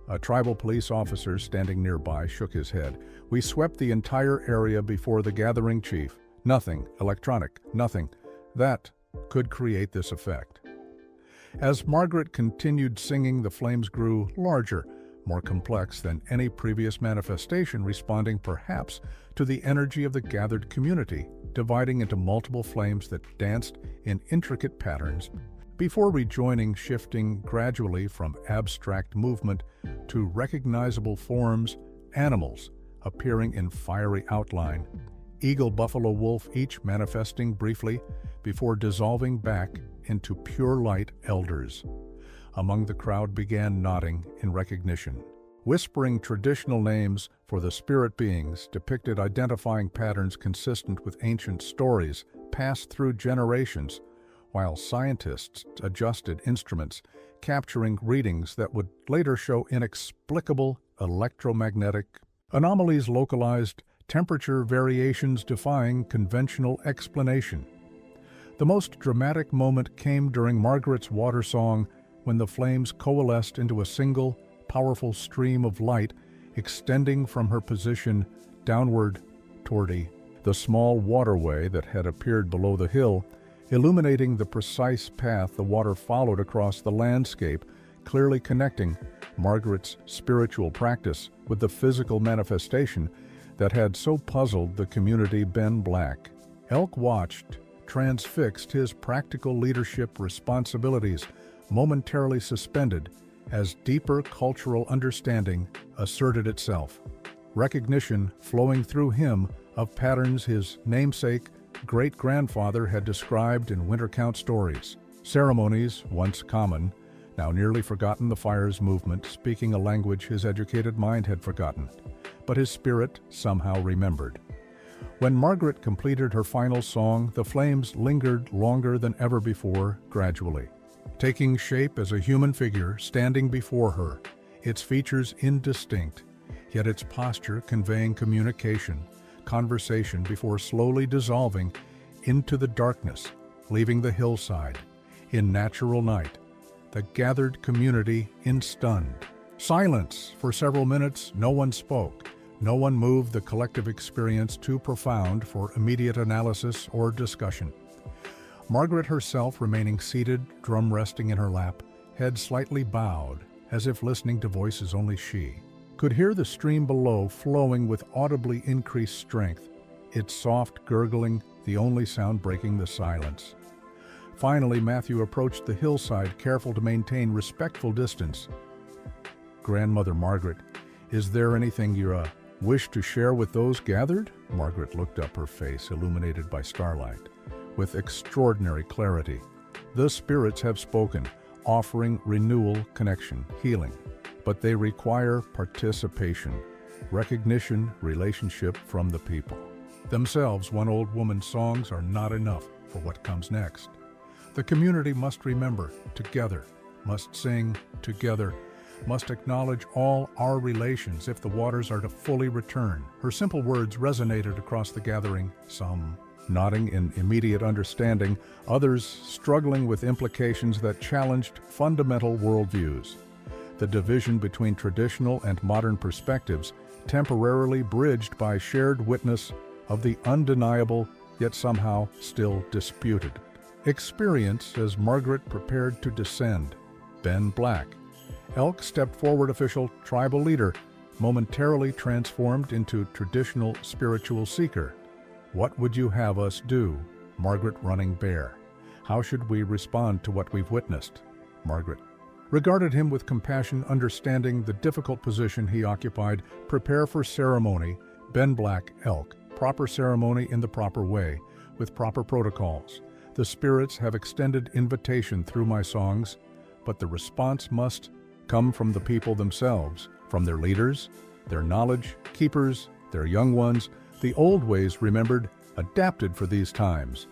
A tribal police officer standing nearby shook his head. "We swept the entire area before the gathering, chief. Nothing electronic, nothing that could create this effect." As Margaret continued singing, the flames grew larger, more complex than any previous manifestation, responding perhaps to the energy of the gathered community, dividing into multiple flames that danced in intricate patterns, before rejoining, shifting gradually from abstract movement to recognizable forms, animals appearing in fiery outline, eagle, buffalo, wolf, each manifesting briefly before dissolving back into pure light. Elders among the crowd began nodding in recognition, whispering traditional names for the spirit beings, depicted identifying patterns consistent with ancient stories passed through generations, while scientists adjusted instruments, capturing readings that would later show inexplicable electromagnetic anomalies, localized temperature variations defying conventional explanation. The most dramatic moment came during Margaret's water song, when the flames coalesced into a single, powerful stream of light extending from her position downward toward the small waterway that had appeared below the hill, illuminating the precise path the water followed across the landscape, clearly connecting Margaret's spiritual practice with the physical manifestation that had so puzzled the community. Ben Black, Elk, watched, transfixed, his practical leadership responsibilities momentarily suspended as deeper cultural understanding asserted itself, recognition flowing through him of patterns his namesake great-grandfather had described in winter count stories, ceremonies once common, now nearly forgotten, the fire's movement, speaking a language his educated mind had forgotten, but his spirit somehow remembered. When Margaret completed her final song, the flames lingered longer than ever before, gradually, taking shape as a human figure standing before her, its features indistinct, yet its posture conveying communication, conversation before slowly dissolving into the darkness, leaving the hillside, in natural night, the gathered community in stunned silence. For several minutes, no one spoke. No one moved, the collective experience too profound for immediate analysis or discussion. Margaret herself remaining seated, drum resting in her lap, head slightly bowed, as if listening to voices only she could hear, the stream below flowing with audibly increased strength, its soft gurgling the only sound breaking the silence. Finally, Matthew approached the hillside, careful to maintain respectful distance. "Grandmother Margaret, is there anything you wish to share with those gathered?" Margaret looked up, her face illuminated by starlight. With extraordinary clarity, "The spirits have spoken, offering renewal, connection, healing. But they require participation, recognition, relationship from the people themselves. One old woman's songs are not enough for what comes next. The community must remember together, must sing together, must acknowledge all our relations if the waters are to fully return." Her simple words resonated across the gathering, some nodding in immediate understanding, others struggling with implications that challenged fundamental worldviews. The division between traditional and modern perspectives temporarily bridged by shared witness of the undeniable, yet somehow still disputed experience. As Margaret prepared to descend, Ben Black, Elk stepped forward, official tribal leader, momentarily transformed into traditional spiritual seeker. "What would you have us do, Margaret Running Bear? How should we respond to what we've witnessed?" Margaret regarded him with compassion, understanding the difficult position he occupied. "Prepare for ceremony, Ben Black, Elk. Proper ceremony in the proper way, with proper protocols. The spirits have extended invitation through my songs, but the response must come from the people themselves, from their leaders, their knowledge keepers, their young ones, the old ways remembered, adapted for these times."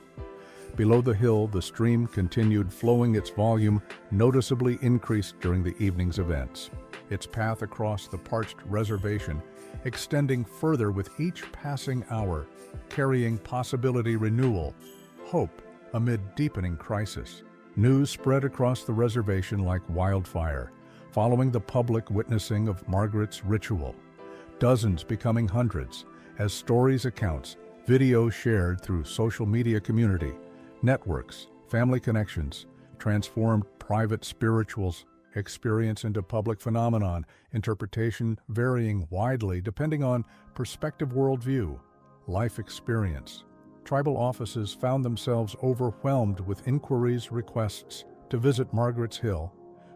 Below the hill, the stream continued flowing, its volume noticeably increased during the evening's events. Its path across the parched reservation extending further with each passing hour, carrying possibility, renewal, hope amid deepening crisis. News spread across the reservation like wildfire, following the public witnessing of Margaret's ritual. Dozens becoming hundreds, as stories, accounts, videos shared through social media community, networks, family connections, transformed private spirituals experience into public phenomenon, interpretation varying widely depending on perspective, worldview, life experience. Tribal offices found themselves overwhelmed with inquiries, requests to visit Margaret's Hill,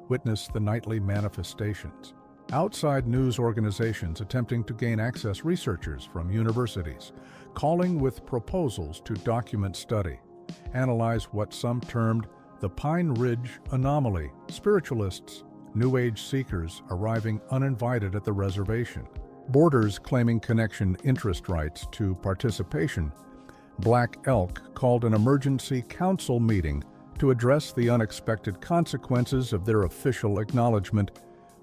witness the nightly manifestations. Outside news organizations attempting to gain access, researchers from universities calling with proposals to document study, analyze what some termed the Pine Ridge anomaly, spiritualists, New Age seekers arriving uninvited at the reservation, boarders claiming connection interest rights to participation. Black Elk called an emergency council meeting to address the unexpected consequences of their official acknowledgement.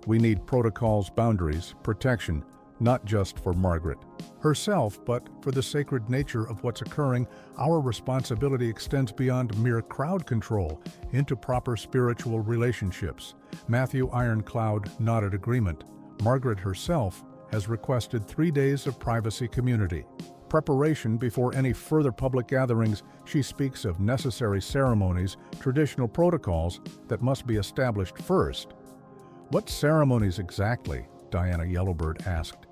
"We need protocols, boundaries, protection, not just for Margaret herself, but for the sacred nature of what's occurring. Our responsibility extends beyond mere crowd control into proper spiritual relationships." Matthew Ironcloud nodded agreement. Margaret herself has requested 3 days of privacy, community preparation before any further public gatherings. She speaks of necessary ceremonies, traditional protocols that must be established first. "What ceremonies exactly?" Diana Yellowbird asked.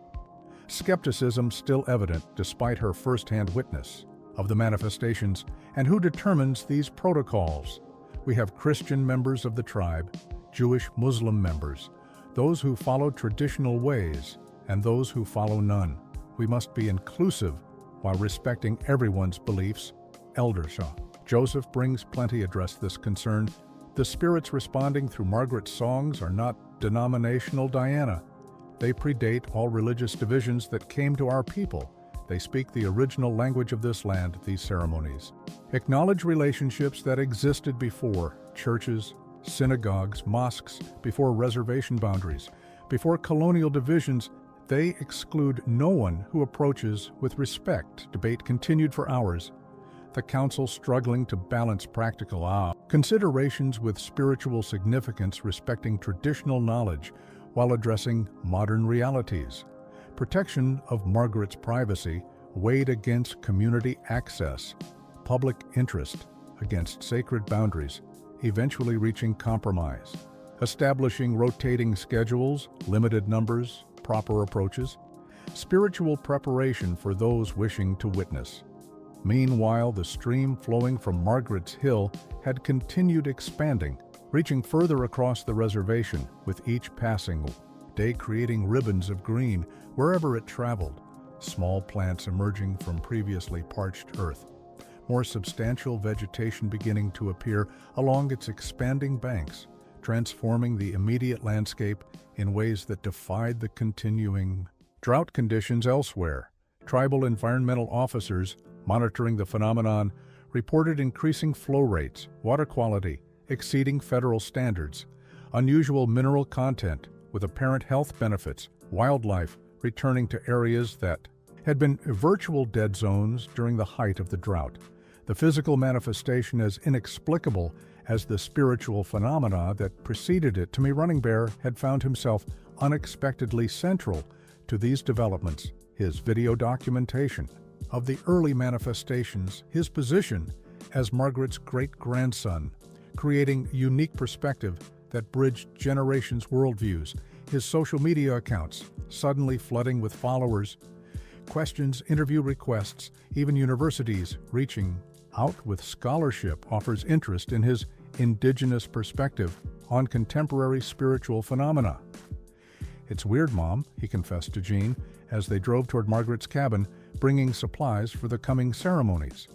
Skepticism still evident despite her first-hand witness of the manifestations. "And who determines these protocols?" "We have Christian members of the tribe, Jewish Muslim members, those who follow traditional ways, and those who follow none. We must be inclusive while respecting everyone's beliefs." Elder Joseph Brings Plenty addressed this concern. "The spirits responding through Margaret's songs are not denominational, Diana. They predate all religious divisions that came to our people. They speak the original language of this land, these ceremonies. Acknowledge relationships that existed before churches, synagogues, mosques, before reservation boundaries, before colonial divisions. They exclude no one who approaches with respect. Debate continued for hours. The council struggling to balance practical considerations with spiritual significance, respecting traditional knowledge while addressing modern realities. Protection of Margaret's privacy weighed against community access, public interest against sacred boundaries, eventually reaching compromise. Establishing rotating schedules, limited numbers, proper approaches, spiritual preparation for those wishing to witness. Meanwhile, the stream flowing from Margaret's Hill had continued expanding, reaching further across the reservation with each passing day, creating ribbons of green wherever it traveled, small plants emerging from previously parched earth, more substantial vegetation beginning to appear along its expanding banks, transforming the immediate landscape in ways that defied the continuing drought conditions elsewhere. Tribal environmental officers monitoring the phenomenon reported increasing flow rates, water quality exceeding federal standards, unusual mineral content with apparent health benefits, wildlife returning to areas that had been virtual dead zones during the height of the drought. The physical manifestation as inexplicable as the spiritual phenomena that preceded it. Tommy Running Bear had found himself unexpectedly central to these developments. His video documentation of the early manifestations, his position as Margaret's great-grandson, creating unique perspective that bridged generations' worldviews, his social media accounts suddenly flooding with followers, questions, interview requests, even universities reaching out with scholarship offers interest in his indigenous perspective on contemporary spiritual phenomena. "It's weird, Mom," he confessed to Jean as they drove toward Margaret's cabin, bringing supplies for the coming ceremonies.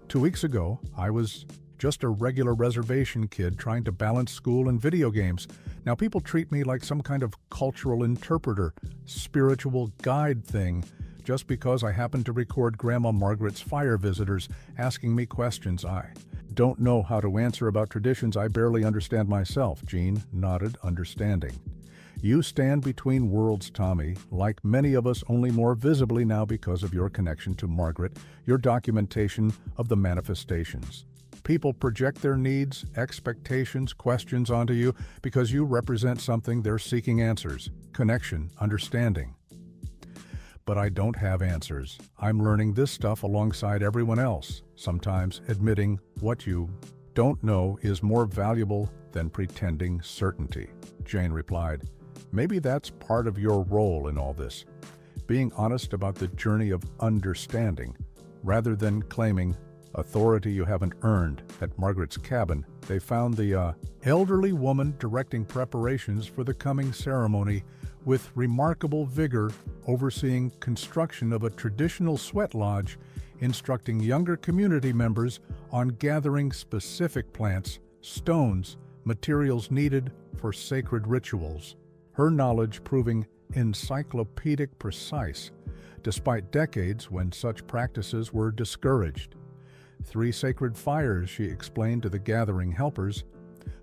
2 weeks ago, I was just a regular reservation kid trying to balance school and video games. Now people treat me like some kind of cultural interpreter, spiritual guide thing, just because I happen to record Grandma Margaret's fire visitors asking me questions I don't know how to answer about traditions I barely understand myself. Jean nodded, understanding. You stand between worlds, Tommy, like many of us, only more visibly now because of your connection to Margaret, your documentation of the manifestations. People project their needs, expectations, questions onto you because you represent something they're seeking answers, connection, understanding. But I don't have answers. I'm learning this stuff alongside everyone else. Sometimes admitting what you don't know is more valuable than pretending certainty. Jane replied, "Maybe that's part of your role in all this. Being honest about the journey of understanding, rather than claiming authority you haven't earned." At Margaret's cabin, they found the elderly woman directing preparations for the coming ceremony with remarkable vigor, overseeing construction of a traditional sweat lodge, instructing younger community members on gathering specific plants, stones, materials needed for sacred rituals. Her knowledge proving encyclopedic precise, despite decades when such practices were discouraged. 3 sacred fires, she explained to the gathering helpers,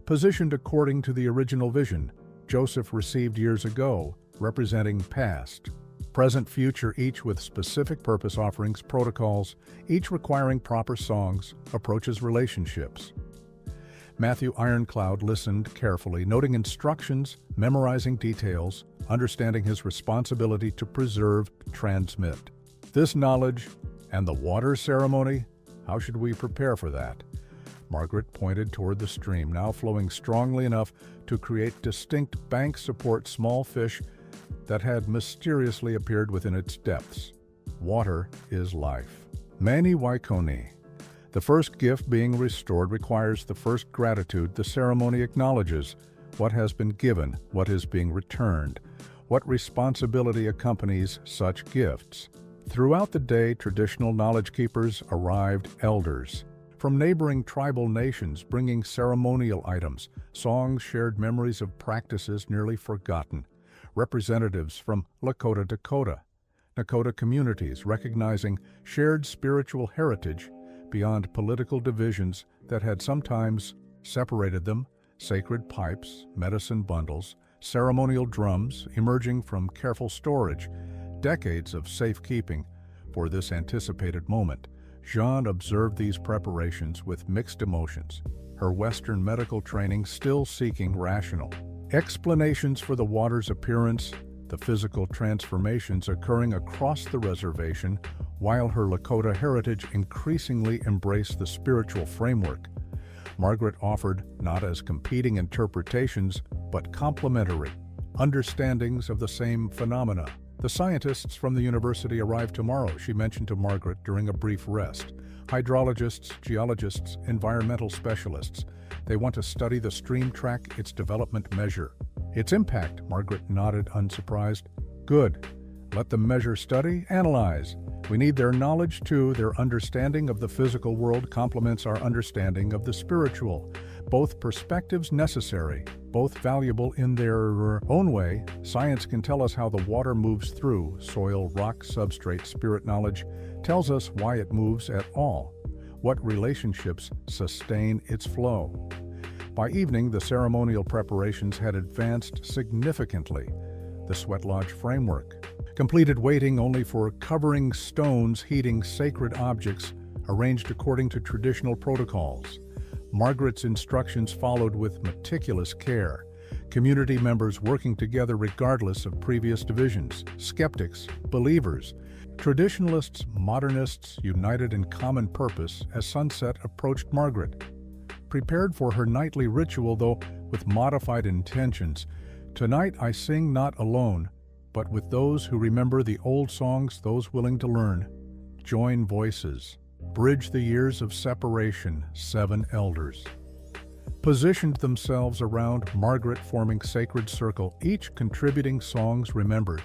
positioned according to the original vision Joseph received years ago, representing past, present, future, each with specific purpose offerings, protocols, each requiring proper songs, approaches, relationships. Matthew Ironcloud listened carefully, noting instructions, memorizing details, understanding his responsibility to preserve, transmit. This knowledge and the water ceremony, how should we prepare for that? Margaret pointed toward the stream, now flowing strongly enough to create distinct bank support small fish that had mysteriously appeared within its depths. Water is life. Mani Waikoni. The first gift being restored requires the first gratitude. The ceremony acknowledges what has been given, what is being returned, what responsibility accompanies such gifts. Throughout the day, traditional knowledge keepers arrived, elders from neighboring tribal nations bringing ceremonial items, songs shared memories of practices nearly forgotten, representatives from Lakota, Dakota, Nakota communities recognizing shared spiritual heritage beyond political divisions that had sometimes separated them, sacred pipes, medicine bundles, ceremonial drums emerging from careful storage, decades of safekeeping for this anticipated moment. Jeanne observed these preparations with mixed emotions, her Western medical training still seeking rational explanations for the water's appearance, the physical transformations occurring across the reservation, while her Lakota heritage increasingly embraced the spiritual framework. Margaret offered not as competing interpretations, but complementary understandings of the same phenomena. The scientists from the university arrive tomorrow, she mentioned to Margaret during a brief rest. Hydrologists, geologists, environmental specialists. They want to study the stream, track its development, measure its impact. Margaret nodded, unsurprised. Good. Let them measure, study, analyze. We need their knowledge too. Their understanding of the physical world complements our understanding of the spiritual. Both perspectives necessary, both valuable in their own way. Science can tell us how the water moves through soil, rock, substrate. Spirit knowledge tells us why it moves at all, what relationships sustain its flow. By evening, the ceremonial preparations had advanced significantly. The sweat lodge framework completed, waiting only for covering stones, heating sacred objects arranged according to traditional protocols. Margaret's instructions followed with meticulous care, community members working together regardless of previous divisions, skeptics, believers, traditionalists, modernists united in common purpose as sunset approached. Margaret prepared for her nightly ritual, though with modified intentions. Tonight I sing not alone, but with those who remember the old songs, those willing to learn. Join voices. Bridge the years of separation. 7 elders positioned themselves around Margaret, forming sacred circle, each contributing songs remembered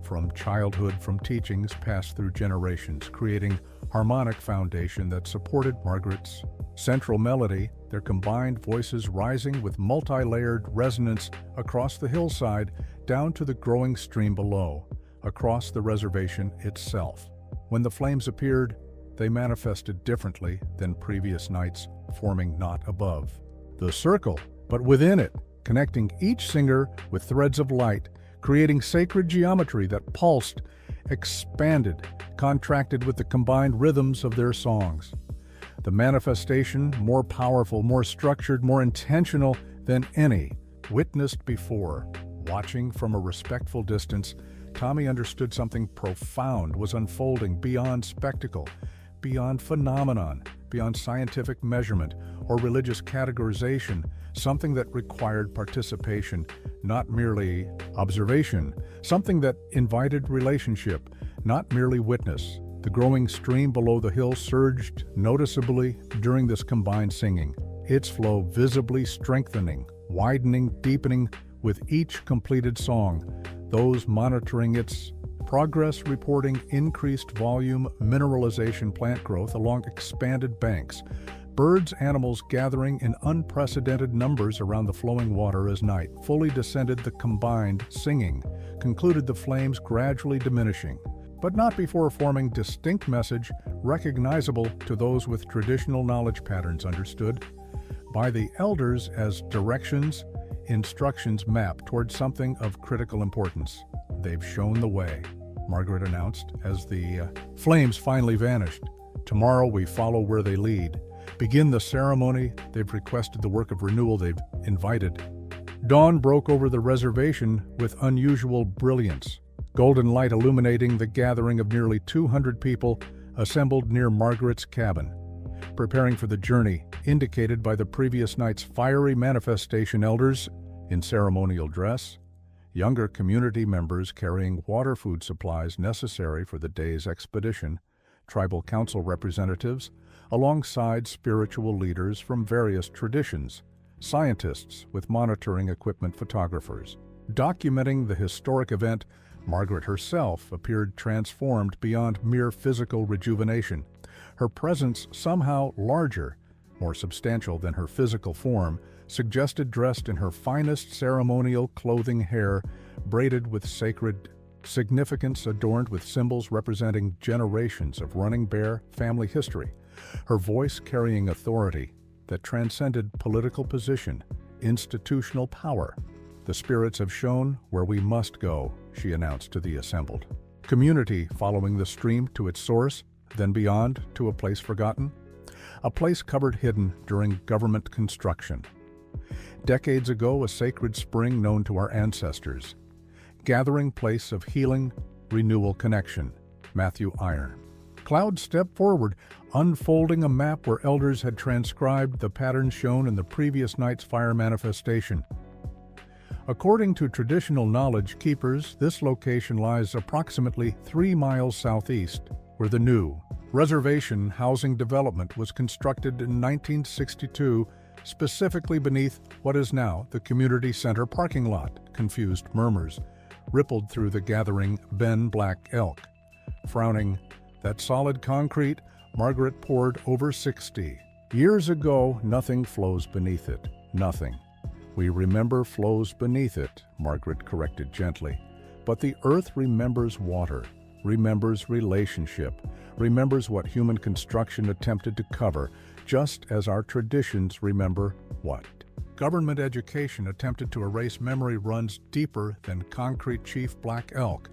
from childhood, from teachings passed through generations, creating harmonic foundation that supported Margaret's central melody, their combined voices rising with multi-layered resonance across the hillside down to the growing stream below, across the reservation itself. When the flames appeared, they manifested differently than previous nights, forming not above the circle, but within it, connecting each singer with threads of light, creating sacred geometry that pulsed, expanded, contracted with the combined rhythms of their songs. The manifestation, more powerful, more structured, more intentional than any witnessed before. Watching from a respectful distance, Tommy understood something profound was unfolding beyond spectacle, beyond phenomenon, beyond scientific measurement or religious categorization, something that required participation, not merely observation, something that invited relationship, not merely witness. The growing stream below the hill surged noticeably during this combined singing, its flow visibly strengthening, widening, deepening with each completed song. Those monitoring its progress reporting increased volume, mineralization, plant growth along expanded banks, birds, animals gathering in unprecedented numbers around the flowing water as night fully descended. The combined singing concluded, the flames gradually diminishing, but not before forming distinct message recognizable to those with traditional knowledge patterns, understood by the elders as directions, instructions mapped toward something of critical importance. They've shown the way, Margaret announced as the flames finally vanished. Tomorrow we follow where they lead. Begin the ceremony. They've requested the work of renewal they've invited. Dawn broke over the reservation with unusual brilliance, golden light illuminating the gathering of nearly 200 people assembled near Margaret's cabin, preparing for the journey indicated by the previous night's fiery manifestation. Elders in ceremonial dress, younger community members carrying water, food supplies necessary for the day's expedition, tribal council representatives, alongside spiritual leaders from various traditions, scientists with monitoring equipment, photographers. Documenting the historic event, Margaret herself appeared transformed beyond mere physical rejuvenation. Her presence, somehow larger, more substantial than her physical form, suggested dressed in her finest ceremonial clothing, hair braided with sacred significance adorned with symbols representing generations of Running Bear family history, her voice carrying authority that transcended political position, institutional power. "The spirits have shown where we must go," she announced to the assembled. Community following the stream to its source, then beyond to a place forgotten, a place covered hidden during government construction. Decades ago, a sacred spring known to our ancestors. Gathering place of healing, renewal, connection. Matthew Iron. Cloud stepped forward, unfolding a map where elders had transcribed the patterns shown in the previous night's fire manifestation. According to traditional knowledge keepers, this location lies approximately 3 miles southeast, where the new reservation housing development was constructed in 1962, specifically beneath what is now the community center parking lot. Confused murmurs rippled through the gathering Ben Black Elk. Frowning, "That solid concrete?" Margaret poured over 60. "Years ago, nothing flows beneath it. Nothing. We remember flows beneath it," Margaret corrected gently. "But the earth remembers water, remembers relationship, remembers what human construction attempted to cover, just as our traditions remember what government education attempted to erase. Memory runs deeper than concrete. Chief Black Elk,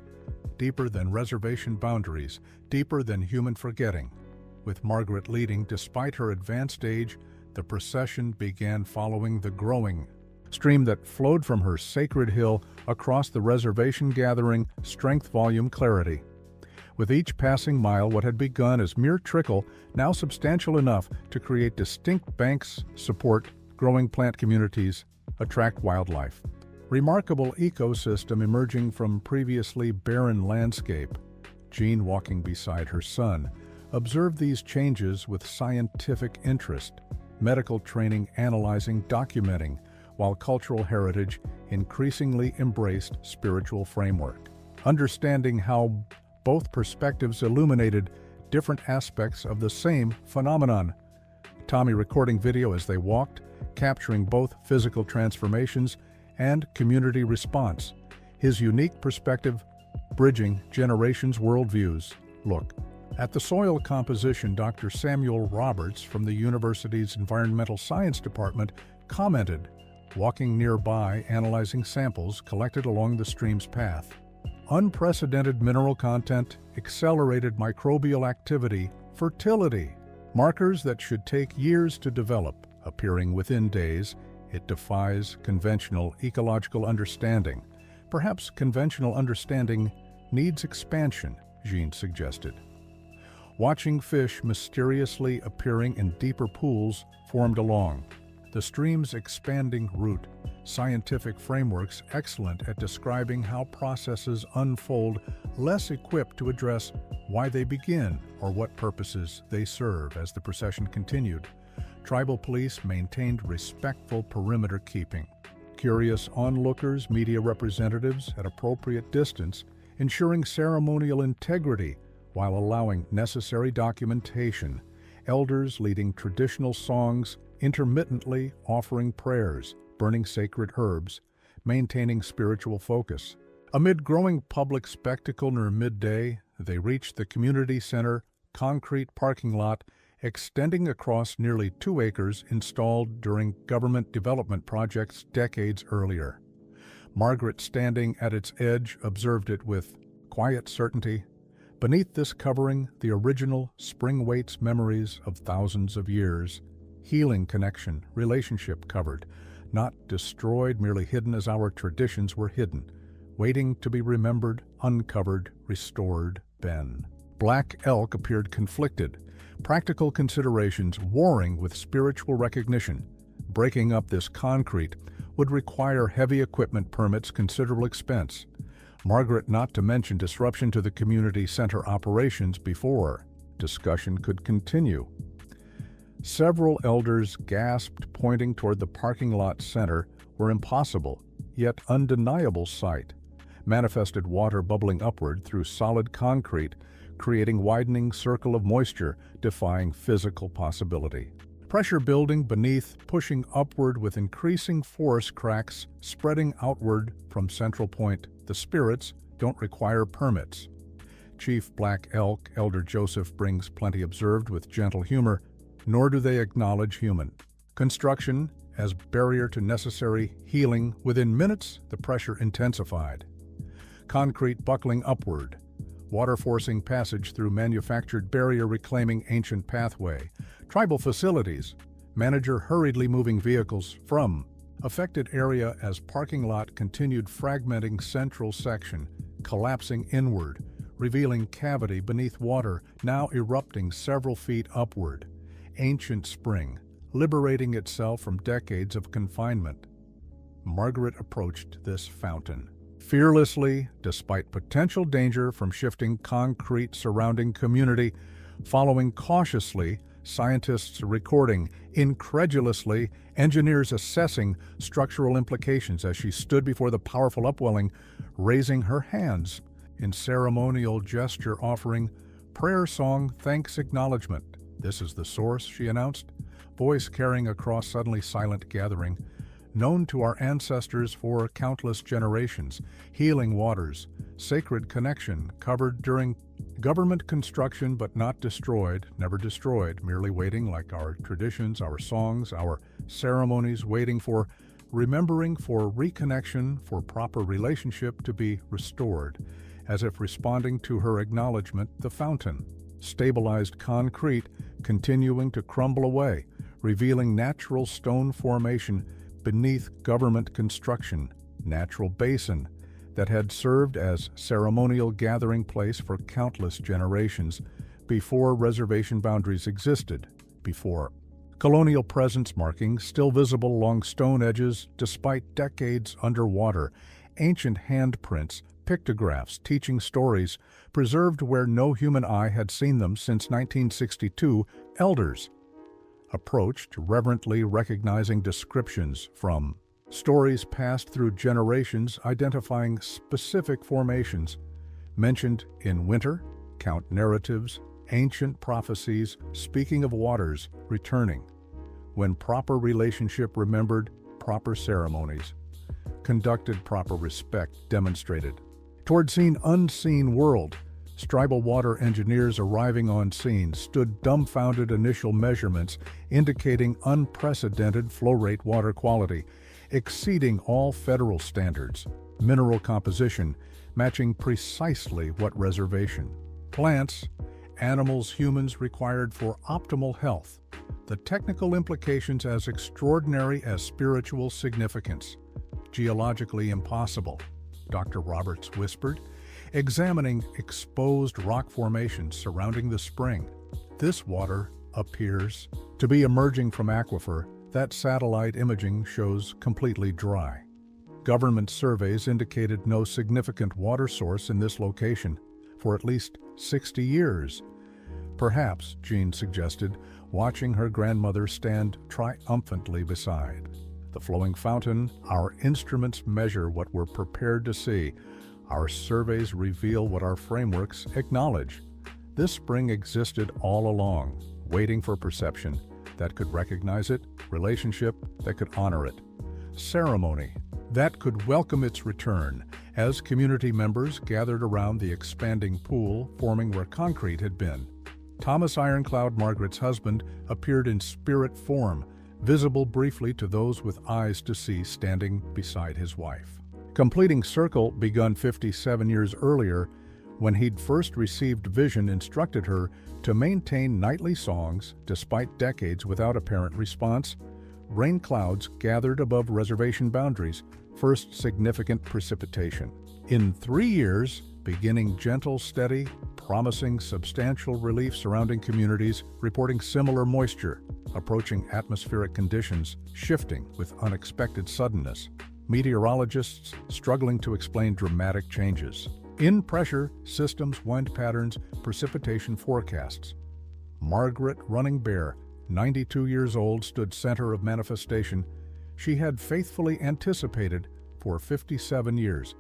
deeper than reservation boundaries, deeper than human forgetting." With Margaret leading, despite her advanced age, the procession began following the growing stream that flowed from her sacred hill across the reservation, gathering strength, volume, clarity. With each passing mile, what had begun as mere trickle, now substantial enough to create distinct banks, support growing plant communities, attract wildlife. Remarkable ecosystem emerging from previously barren landscape. Jean, walking beside her son, observed these changes with scientific interest, medical training analyzing, documenting, while cultural heritage increasingly embraced spiritual framework. Understanding how both perspectives illuminated different aspects of the same phenomenon. Tommy recording video as they walked, capturing both physical transformations and community response. His unique perspective bridging generations' worldviews. Look at the soil composition. Dr. Samuel Roberts from the university's Environmental Science Department commented, walking nearby, analyzing samples collected along the stream's path. Unprecedented mineral content, accelerated microbial activity, fertility. Markers that should take years to develop, appearing within days. It defies conventional ecological understanding. Perhaps conventional understanding needs expansion, Jean suggested. Watching fish mysteriously appearing in deeper pools formed along the stream's expanding route. Scientific frameworks excellent at describing how processes unfold, less equipped to address why they begin or what purposes they serve. As the procession continued, tribal police maintained respectful perimeter keeping. Curious onlookers, media representatives at appropriate distance, ensuring ceremonial integrity while allowing necessary documentation. Elders leading traditional songs, intermittently offering prayers, burning sacred herbs, maintaining spiritual focus. Amid growing public spectacle near midday, they reached the community center concrete parking lot extending across nearly 2 acres installed during government development projects decades earlier. Margaret, standing at its edge, observed it with quiet certainty. Beneath this covering, the original spring waits memories of thousands of years. Healing connection, relationship covered, not destroyed, merely hidden as our traditions were hidden, waiting to be remembered, uncovered, restored. Ben Black Elk appeared conflicted, practical considerations warring with spiritual recognition. Breaking up this concrete would require heavy equipment permits, considerable expense. Margaret, not to mention disruption to the community center operations before discussion could continue. Several elders gasped, pointing toward the parking lot center, where impossible, yet undeniable sight. Manifested water bubbling upward through solid concrete, creating widening circle of moisture, defying physical possibility. Pressure building beneath, pushing upward with increasing force, cracks spreading outward from central point. The spirits, don't require permits. Chief Black Elk, Elder Joseph, brings plenty observed with gentle humor, nor do they acknowledge human construction as barrier to necessary healing. Within minutes, the pressure intensified. Concrete buckling upward, water forcing passage through manufactured barrier reclaiming ancient pathway. Tribal facilities, manager hurriedly moving vehicles from affected area as parking lot continued fragmenting central section, collapsing inward, revealing cavity beneath water now erupting several feet upward. Ancient spring, liberating itself from decades of confinement. Margaret approached this fountain fearlessly, despite potential danger from shifting concrete surrounding community, following cautiously, scientists recording, incredulously, engineers assessing structural implications as she stood before the powerful upwelling, raising her hands in ceremonial gesture offering prayer song thanks acknowledgement. "This is the source," she announced, voice carrying across suddenly silent gathering, known to our ancestors for countless generations, healing waters, sacred connection covered during government construction but not destroyed, never destroyed, merely waiting like our traditions, our songs, our ceremonies, waiting for, remembering for reconnection, for proper relationship to be restored, as if responding to her acknowledgement. The fountain, stabilized concrete, continuing to crumble away, revealing natural stone formation beneath government construction, natural basin that had served as ceremonial gathering place for countless generations before reservation boundaries existed, before colonial presence markings still visible along stone edges despite decades underwater, ancient handprints, pictographs teaching stories preserved where no human eye had seen them since 1962. Elders approached, reverently recognizing descriptions from stories passed through generations identifying specific formations mentioned in winter, count narratives, ancient prophecies speaking of waters returning. When proper relationship remembered, proper ceremonies conducted, proper respect demonstrated. Toward seen unseen world, tribal water engineers arriving on scene stood dumbfounded. Initial measurements indicating unprecedented flow rate water quality, exceeding all federal standards. Mineral composition matching precisely what reservation plants, animals, humans required for optimal health. The technical implications as extraordinary as spiritual significance. Geologically impossible, Dr. Roberts whispered, examining exposed rock formations surrounding the spring. This water appears to be emerging from aquifer that satellite imaging shows completely dry. Government surveys indicated no significant water source in this location for at least 60 years. Perhaps, Jean suggested, watching her grandmother stand triumphantly beside the flowing fountain. Our instruments measure what we're prepared to see. Our surveys reveal what our frameworks acknowledge. This spring existed all along, waiting for perception that could recognize it, relationship that could honor it, ceremony that could welcome its return. As community members gathered around the expanding pool forming where concrete had been, Thomas Ironcloud, Margaret's husband, appeared in spirit form, visible briefly to those with eyes to see, standing beside his wife. Completing circle begun 57 years earlier, when he'd first received vision, instructed her to maintain nightly songs despite decades without apparent response. Rain clouds gathered above reservation boundaries, first significant precipitation. In 3 years, beginning gentle, steady, promising substantial relief surrounding communities, reporting similar moisture, approaching atmospheric conditions, shifting with unexpected suddenness. Meteorologists struggling to explain dramatic changes in pressure, systems, wind patterns, precipitation forecasts. Margaret Running Bear, 92 years old, stood center of manifestation. She had faithfully anticipated for 57 years,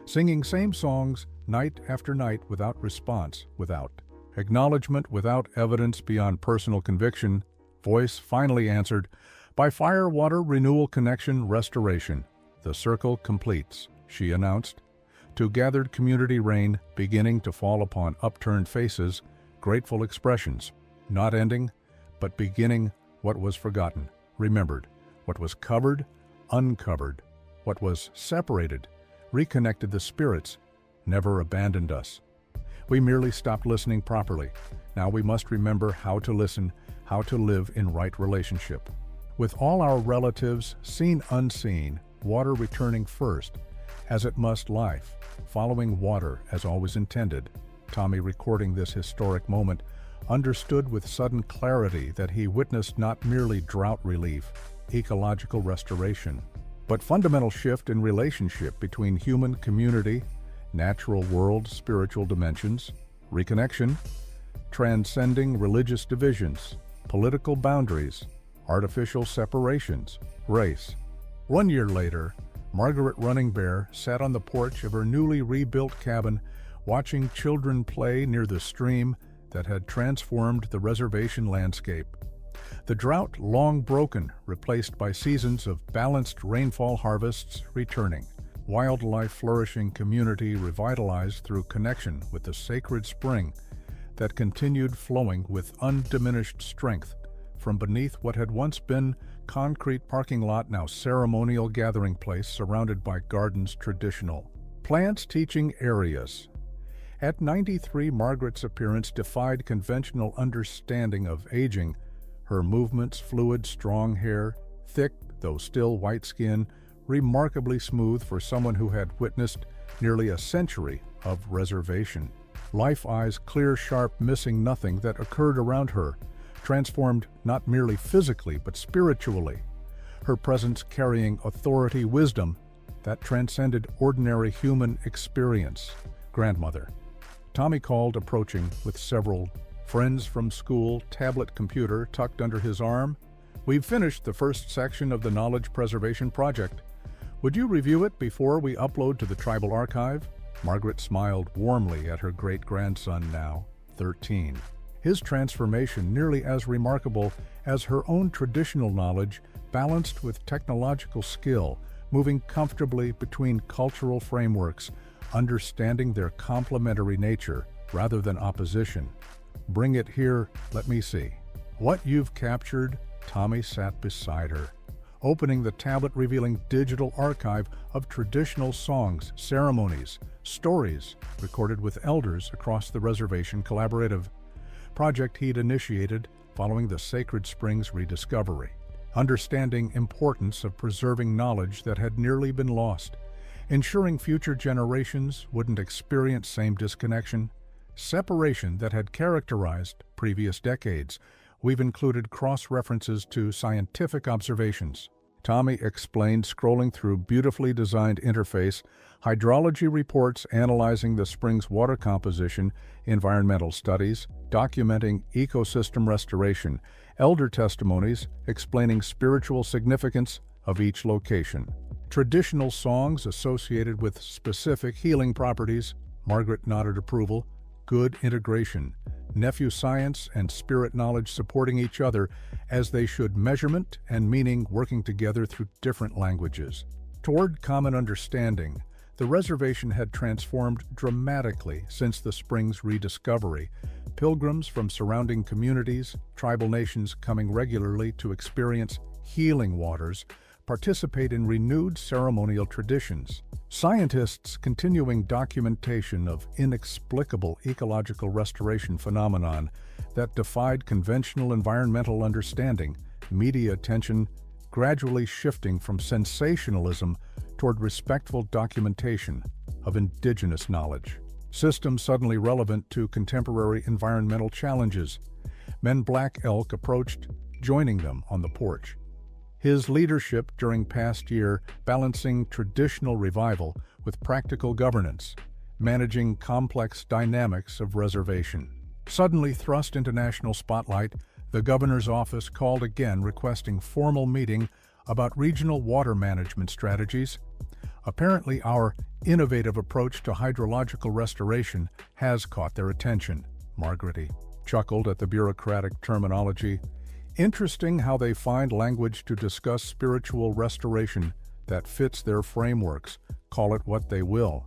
singing same songs night after night without response, without acknowledgement, without evidence beyond personal conviction. Voice finally answered, "By fire, water, renewal, connection, restoration. The circle completes," she announced. to gathered community rain beginning to fall upon upturned faces, grateful expressions, not ending, but beginning what was forgotten, remembered, what was covered, uncovered, what was separated, reconnected the spirits, never abandoned us. We merely stopped listening properly. Now we must remember how to listen, how to live in right relationship. With all our relatives, seen unseen, water returning first, as it must life, following water as always intended. Tommy, recording this historic moment, understood with sudden clarity that he witnessed not merely drought relief, ecological restoration, but fundamental shift in relationship between human community, natural world, spiritual dimensions, reconnection, transcending religious divisions, political boundaries, artificial separations, race. 1 year later, Margaret Running Bear sat on the porch of her newly rebuilt cabin, watching children play near the stream that had transformed the reservation landscape. The drought, long broken, replaced by seasons of balanced rainfall harvests returning. Wildlife flourishing, community revitalized through connection with the sacred spring that continued flowing with undiminished strength from beneath what had once been concrete parking lot, now ceremonial gathering place surrounded by gardens, traditional plants, teaching areas. At 93, Margaret's appearance defied conventional understanding of aging. Her movements, fluid, strong hair, thick, though still white skin, remarkably smooth for someone who had witnessed nearly a century of reservation. Life eyes, clear, sharp, missing nothing that occurred around her, transformed not merely physically but spiritually. Her presence carrying authority, wisdom that transcended ordinary human experience. Grandmother. Tommy called, approaching with several friends from school, tablet computer tucked under his arm. We've finished the first section of the Knowledge Preservation Project. Would you review it before we upload to the Tribal Archive? Margaret smiled warmly at her great-grandson, now 13. His transformation nearly as remarkable as her own traditional knowledge, balanced with technological skill, moving comfortably between cultural frameworks, understanding their complementary nature rather than opposition. Bring it here, let me see. What you've captured? Tommy sat beside her, opening the tablet revealing digital archive of traditional songs, ceremonies, stories recorded with elders across the reservation. Collaborative project he'd initiated following the Sacred Springs rediscovery, understanding importance of preserving knowledge that had nearly been lost, ensuring future generations wouldn't experience same disconnection, separation that had characterized previous decades. We've included cross-references to scientific observations. Tommy explained, scrolling through beautifully designed interface, hydrology reports analyzing the spring's water composition, environmental studies, documenting ecosystem restoration, elder testimonies explaining spiritual significance of each location, traditional songs associated with specific healing properties. Margaret nodded approval. Good integration. Nephew science and spirit knowledge supporting each other as they should, measurement and meaning working together through different languages. Toward common understanding, the reservation had transformed dramatically since the spring's rediscovery. Pilgrims from surrounding communities, tribal nations coming regularly to experience healing waters, participate in renewed ceremonial traditions. Scientists continuing documentation of inexplicable ecological restoration phenomenon that defied conventional environmental understanding, media attention gradually shifting from sensationalism toward respectful documentation of indigenous knowledge. Systems suddenly relevant to contemporary environmental challenges. Men Black Elk approached, joining them on the porch. His leadership during past year balancing traditional revival with practical governance, managing complex dynamics of reservation. Suddenly thrust into national spotlight, the governor's office called again requesting formal meeting about regional water management strategies. Apparently our innovative approach to hydrological restoration has caught their attention. Margaret chuckled at the bureaucratic terminology. Interesting how they find language to discuss spiritual restoration that fits their frameworks, call it what they will.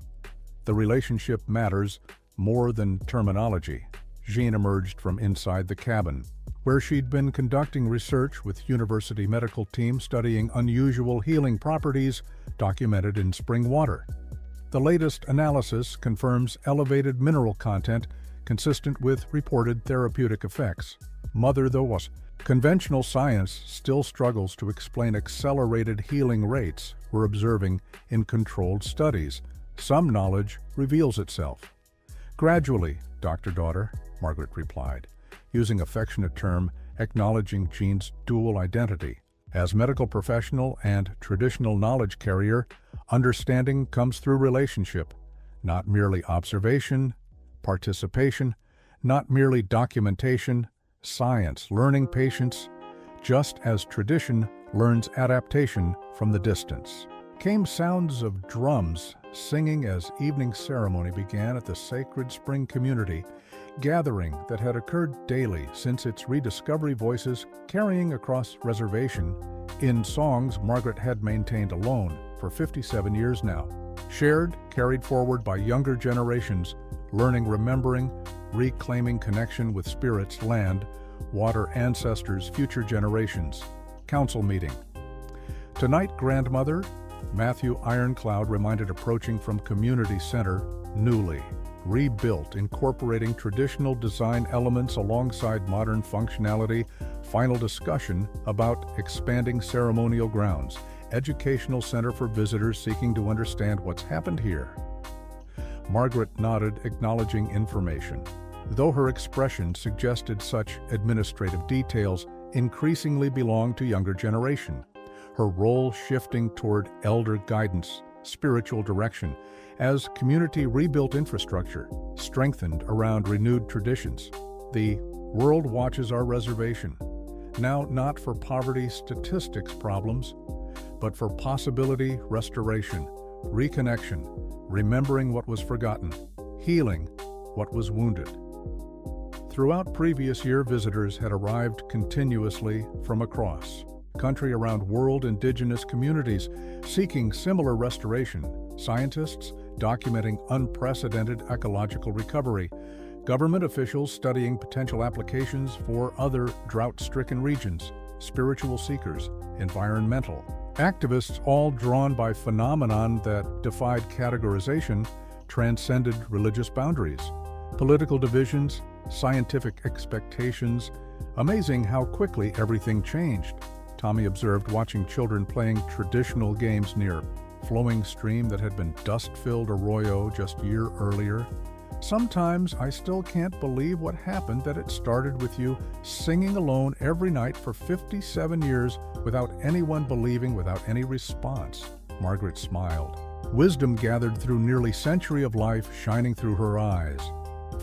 The relationship matters more than terminology. Jean emerged from inside the cabin, where she'd been conducting research with university medical team studying unusual healing properties documented in spring water. The latest analysis confirms elevated mineral content consistent with reported therapeutic effects. Mother though was, conventional science still struggles to explain accelerated healing rates we're observing in controlled studies. Some knowledge reveals itself. Gradually, Daughter, Margaret replied, using affectionate term acknowledging Jean's dual identity. As medical professional and traditional knowledge carrier, understanding comes through relationship, not merely observation, participation, not merely documentation, science, learning patience, just as tradition learns adaptation from the distance. Came sounds of drums singing as evening ceremony began at the sacred spring community gathering that had occurred daily since its rediscovery, voices carrying across reservation in songs Margaret had maintained alone for 57 years now. Shared, carried forward by younger generations, learning, remembering, reclaiming connection with spirits, land, water, ancestors, future generations. Council meeting. Tonight, grandmother, Matthew Ironcloud reminded approaching from Community Center, newly rebuilt, incorporating traditional design elements alongside modern functionality. Final discussion about expanding ceremonial grounds, educational center for visitors seeking to understand what's happened here. Margaret nodded, acknowledging information, though her expression suggested such administrative details increasingly belong to younger generation, her role shifting toward elder guidance, spiritual direction, as community rebuilt infrastructure, strengthened around renewed traditions. The world watches our reservation, now not for poverty statistics problems, but for possibility, restoration, reconnection, remembering what was forgotten, healing what was wounded. Throughout previous year, visitors had arrived continuously from across country around world indigenous communities seeking similar restoration, scientists documenting unprecedented ecological recovery, government officials studying potential applications for other drought-stricken regions, spiritual seekers, environmental activists, all drawn by phenomenon that defied categorization, transcended religious boundaries, political divisions, scientific expectations. Amazing how quickly everything changed, Tommy observed, watching children playing traditional games near flowing stream that had been dust-filled arroyo just a year earlier. Sometimes I still can't believe what happened, that it started with you singing alone every night for 57 years without anyone believing, without any response. Margaret smiled. Wisdom gathered through nearly century of life shining through her eyes.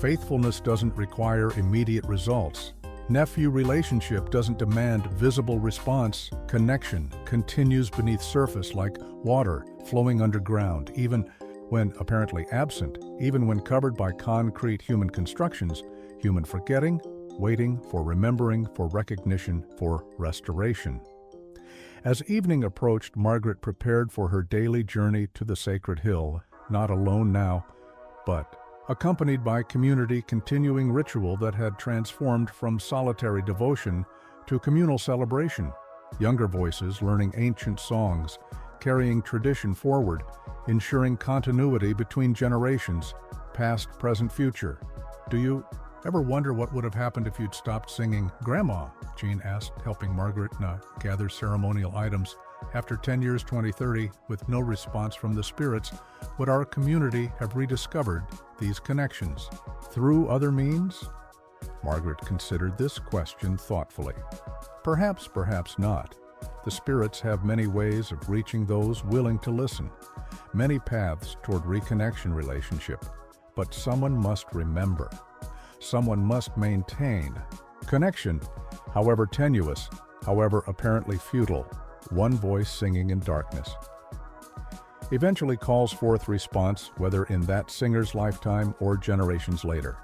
Faithfulness doesn't require immediate results. Nephew relationship doesn't demand visible response. Connection continues beneath surface like water flowing underground, even when apparently absent, even when covered by concrete human constructions, human forgetting, waiting for remembering, for recognition, for restoration. As evening approached, Margaret prepared for her daily journey to the sacred hill, not alone now, but accompanied by community continuing ritual that had transformed from solitary devotion to communal celebration. Younger voices learning ancient songs, carrying tradition forward, ensuring continuity between generations, past, present, future. Do you ever wonder what would have happened if you'd stopped singing? Grandma, Jean asked, helping Margaret gather ceremonial items. After 10 years, 2030, with no response from the spirits, would our community have rediscovered these connections through other means? Margaret considered this question thoughtfully. Perhaps, perhaps not. The spirits have many ways of reaching those willing to listen, many paths toward reconnection relationship. But someone must remember. Someone must maintain. Connection, however tenuous, however apparently futile, one voice singing in darkness, eventually calls forth response, whether in that singer's lifetime or generations later.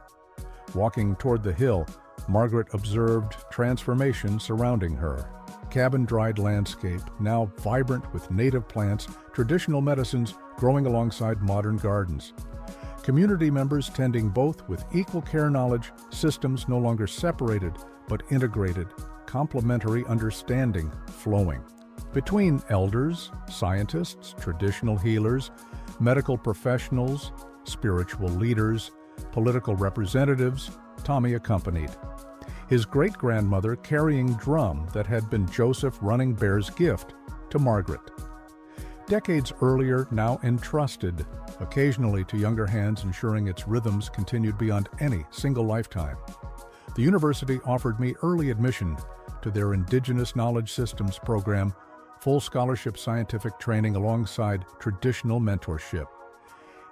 Walking toward the hill, Margaret observed transformation surrounding her. Cabin-dried landscape, now vibrant with native plants, traditional medicines growing alongside modern gardens. Community members tending both with equal care knowledge, systems no longer separated, but integrated, complementary understanding flowing. Between elders, scientists, traditional healers, medical professionals, spiritual leaders, political representatives, Tommy accompanied. His great-grandmother carrying drum that had been Joseph Running Bear's gift to Margaret. Decades earlier, now entrusted, occasionally to younger hands, ensuring its rhythms continued beyond any single lifetime. The university offered me early admission to their Indigenous Knowledge Systems program, full scholarship scientific training alongside traditional mentorship.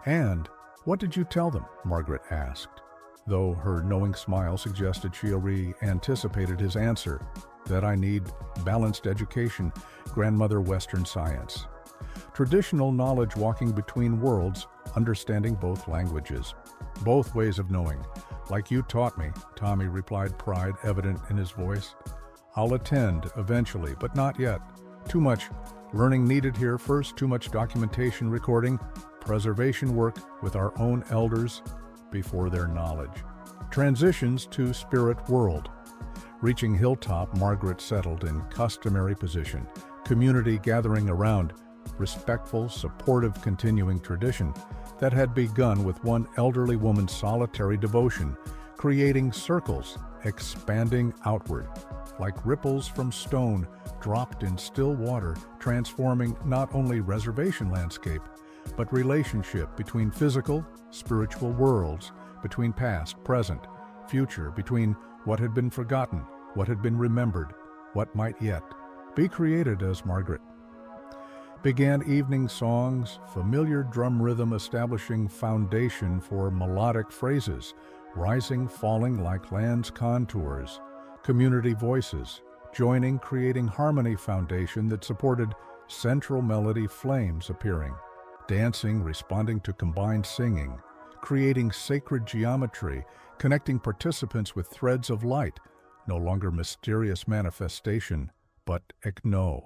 "And what did you tell them?" Margaret asked, though her knowing smile suggested she already anticipated his answer, that I need balanced education, grandmother Western science. Traditional knowledge walking between worlds, understanding both languages. Both ways of knowing. "Like you taught me," Tommy replied, pride evident in his voice. "I'll attend eventually, but not yet. Too much learning needed here first, too much documentation, recording, preservation work with our own elders before their knowledge." Transitions to spirit world. Reaching Hilltop, Margaret settled in customary position, community gathering around, respectful, supportive, continuing tradition that had begun with one elderly woman's solitary devotion, creating circles, expanding outward, like ripples from stone dropped in still water, transforming not only reservation landscape, but relationship between physical, spiritual worlds, between past, present, future, between what had been forgotten, what had been remembered, what might yet be created as Margaret began evening songs, familiar drum rhythm establishing foundation for melodic phrases, rising, falling like land's contours, community voices, joining, creating harmony foundation that supported central melody flames appearing, dancing, responding to combined singing, creating sacred geometry, connecting participants with threads of light, no longer mysterious manifestation, but ekno.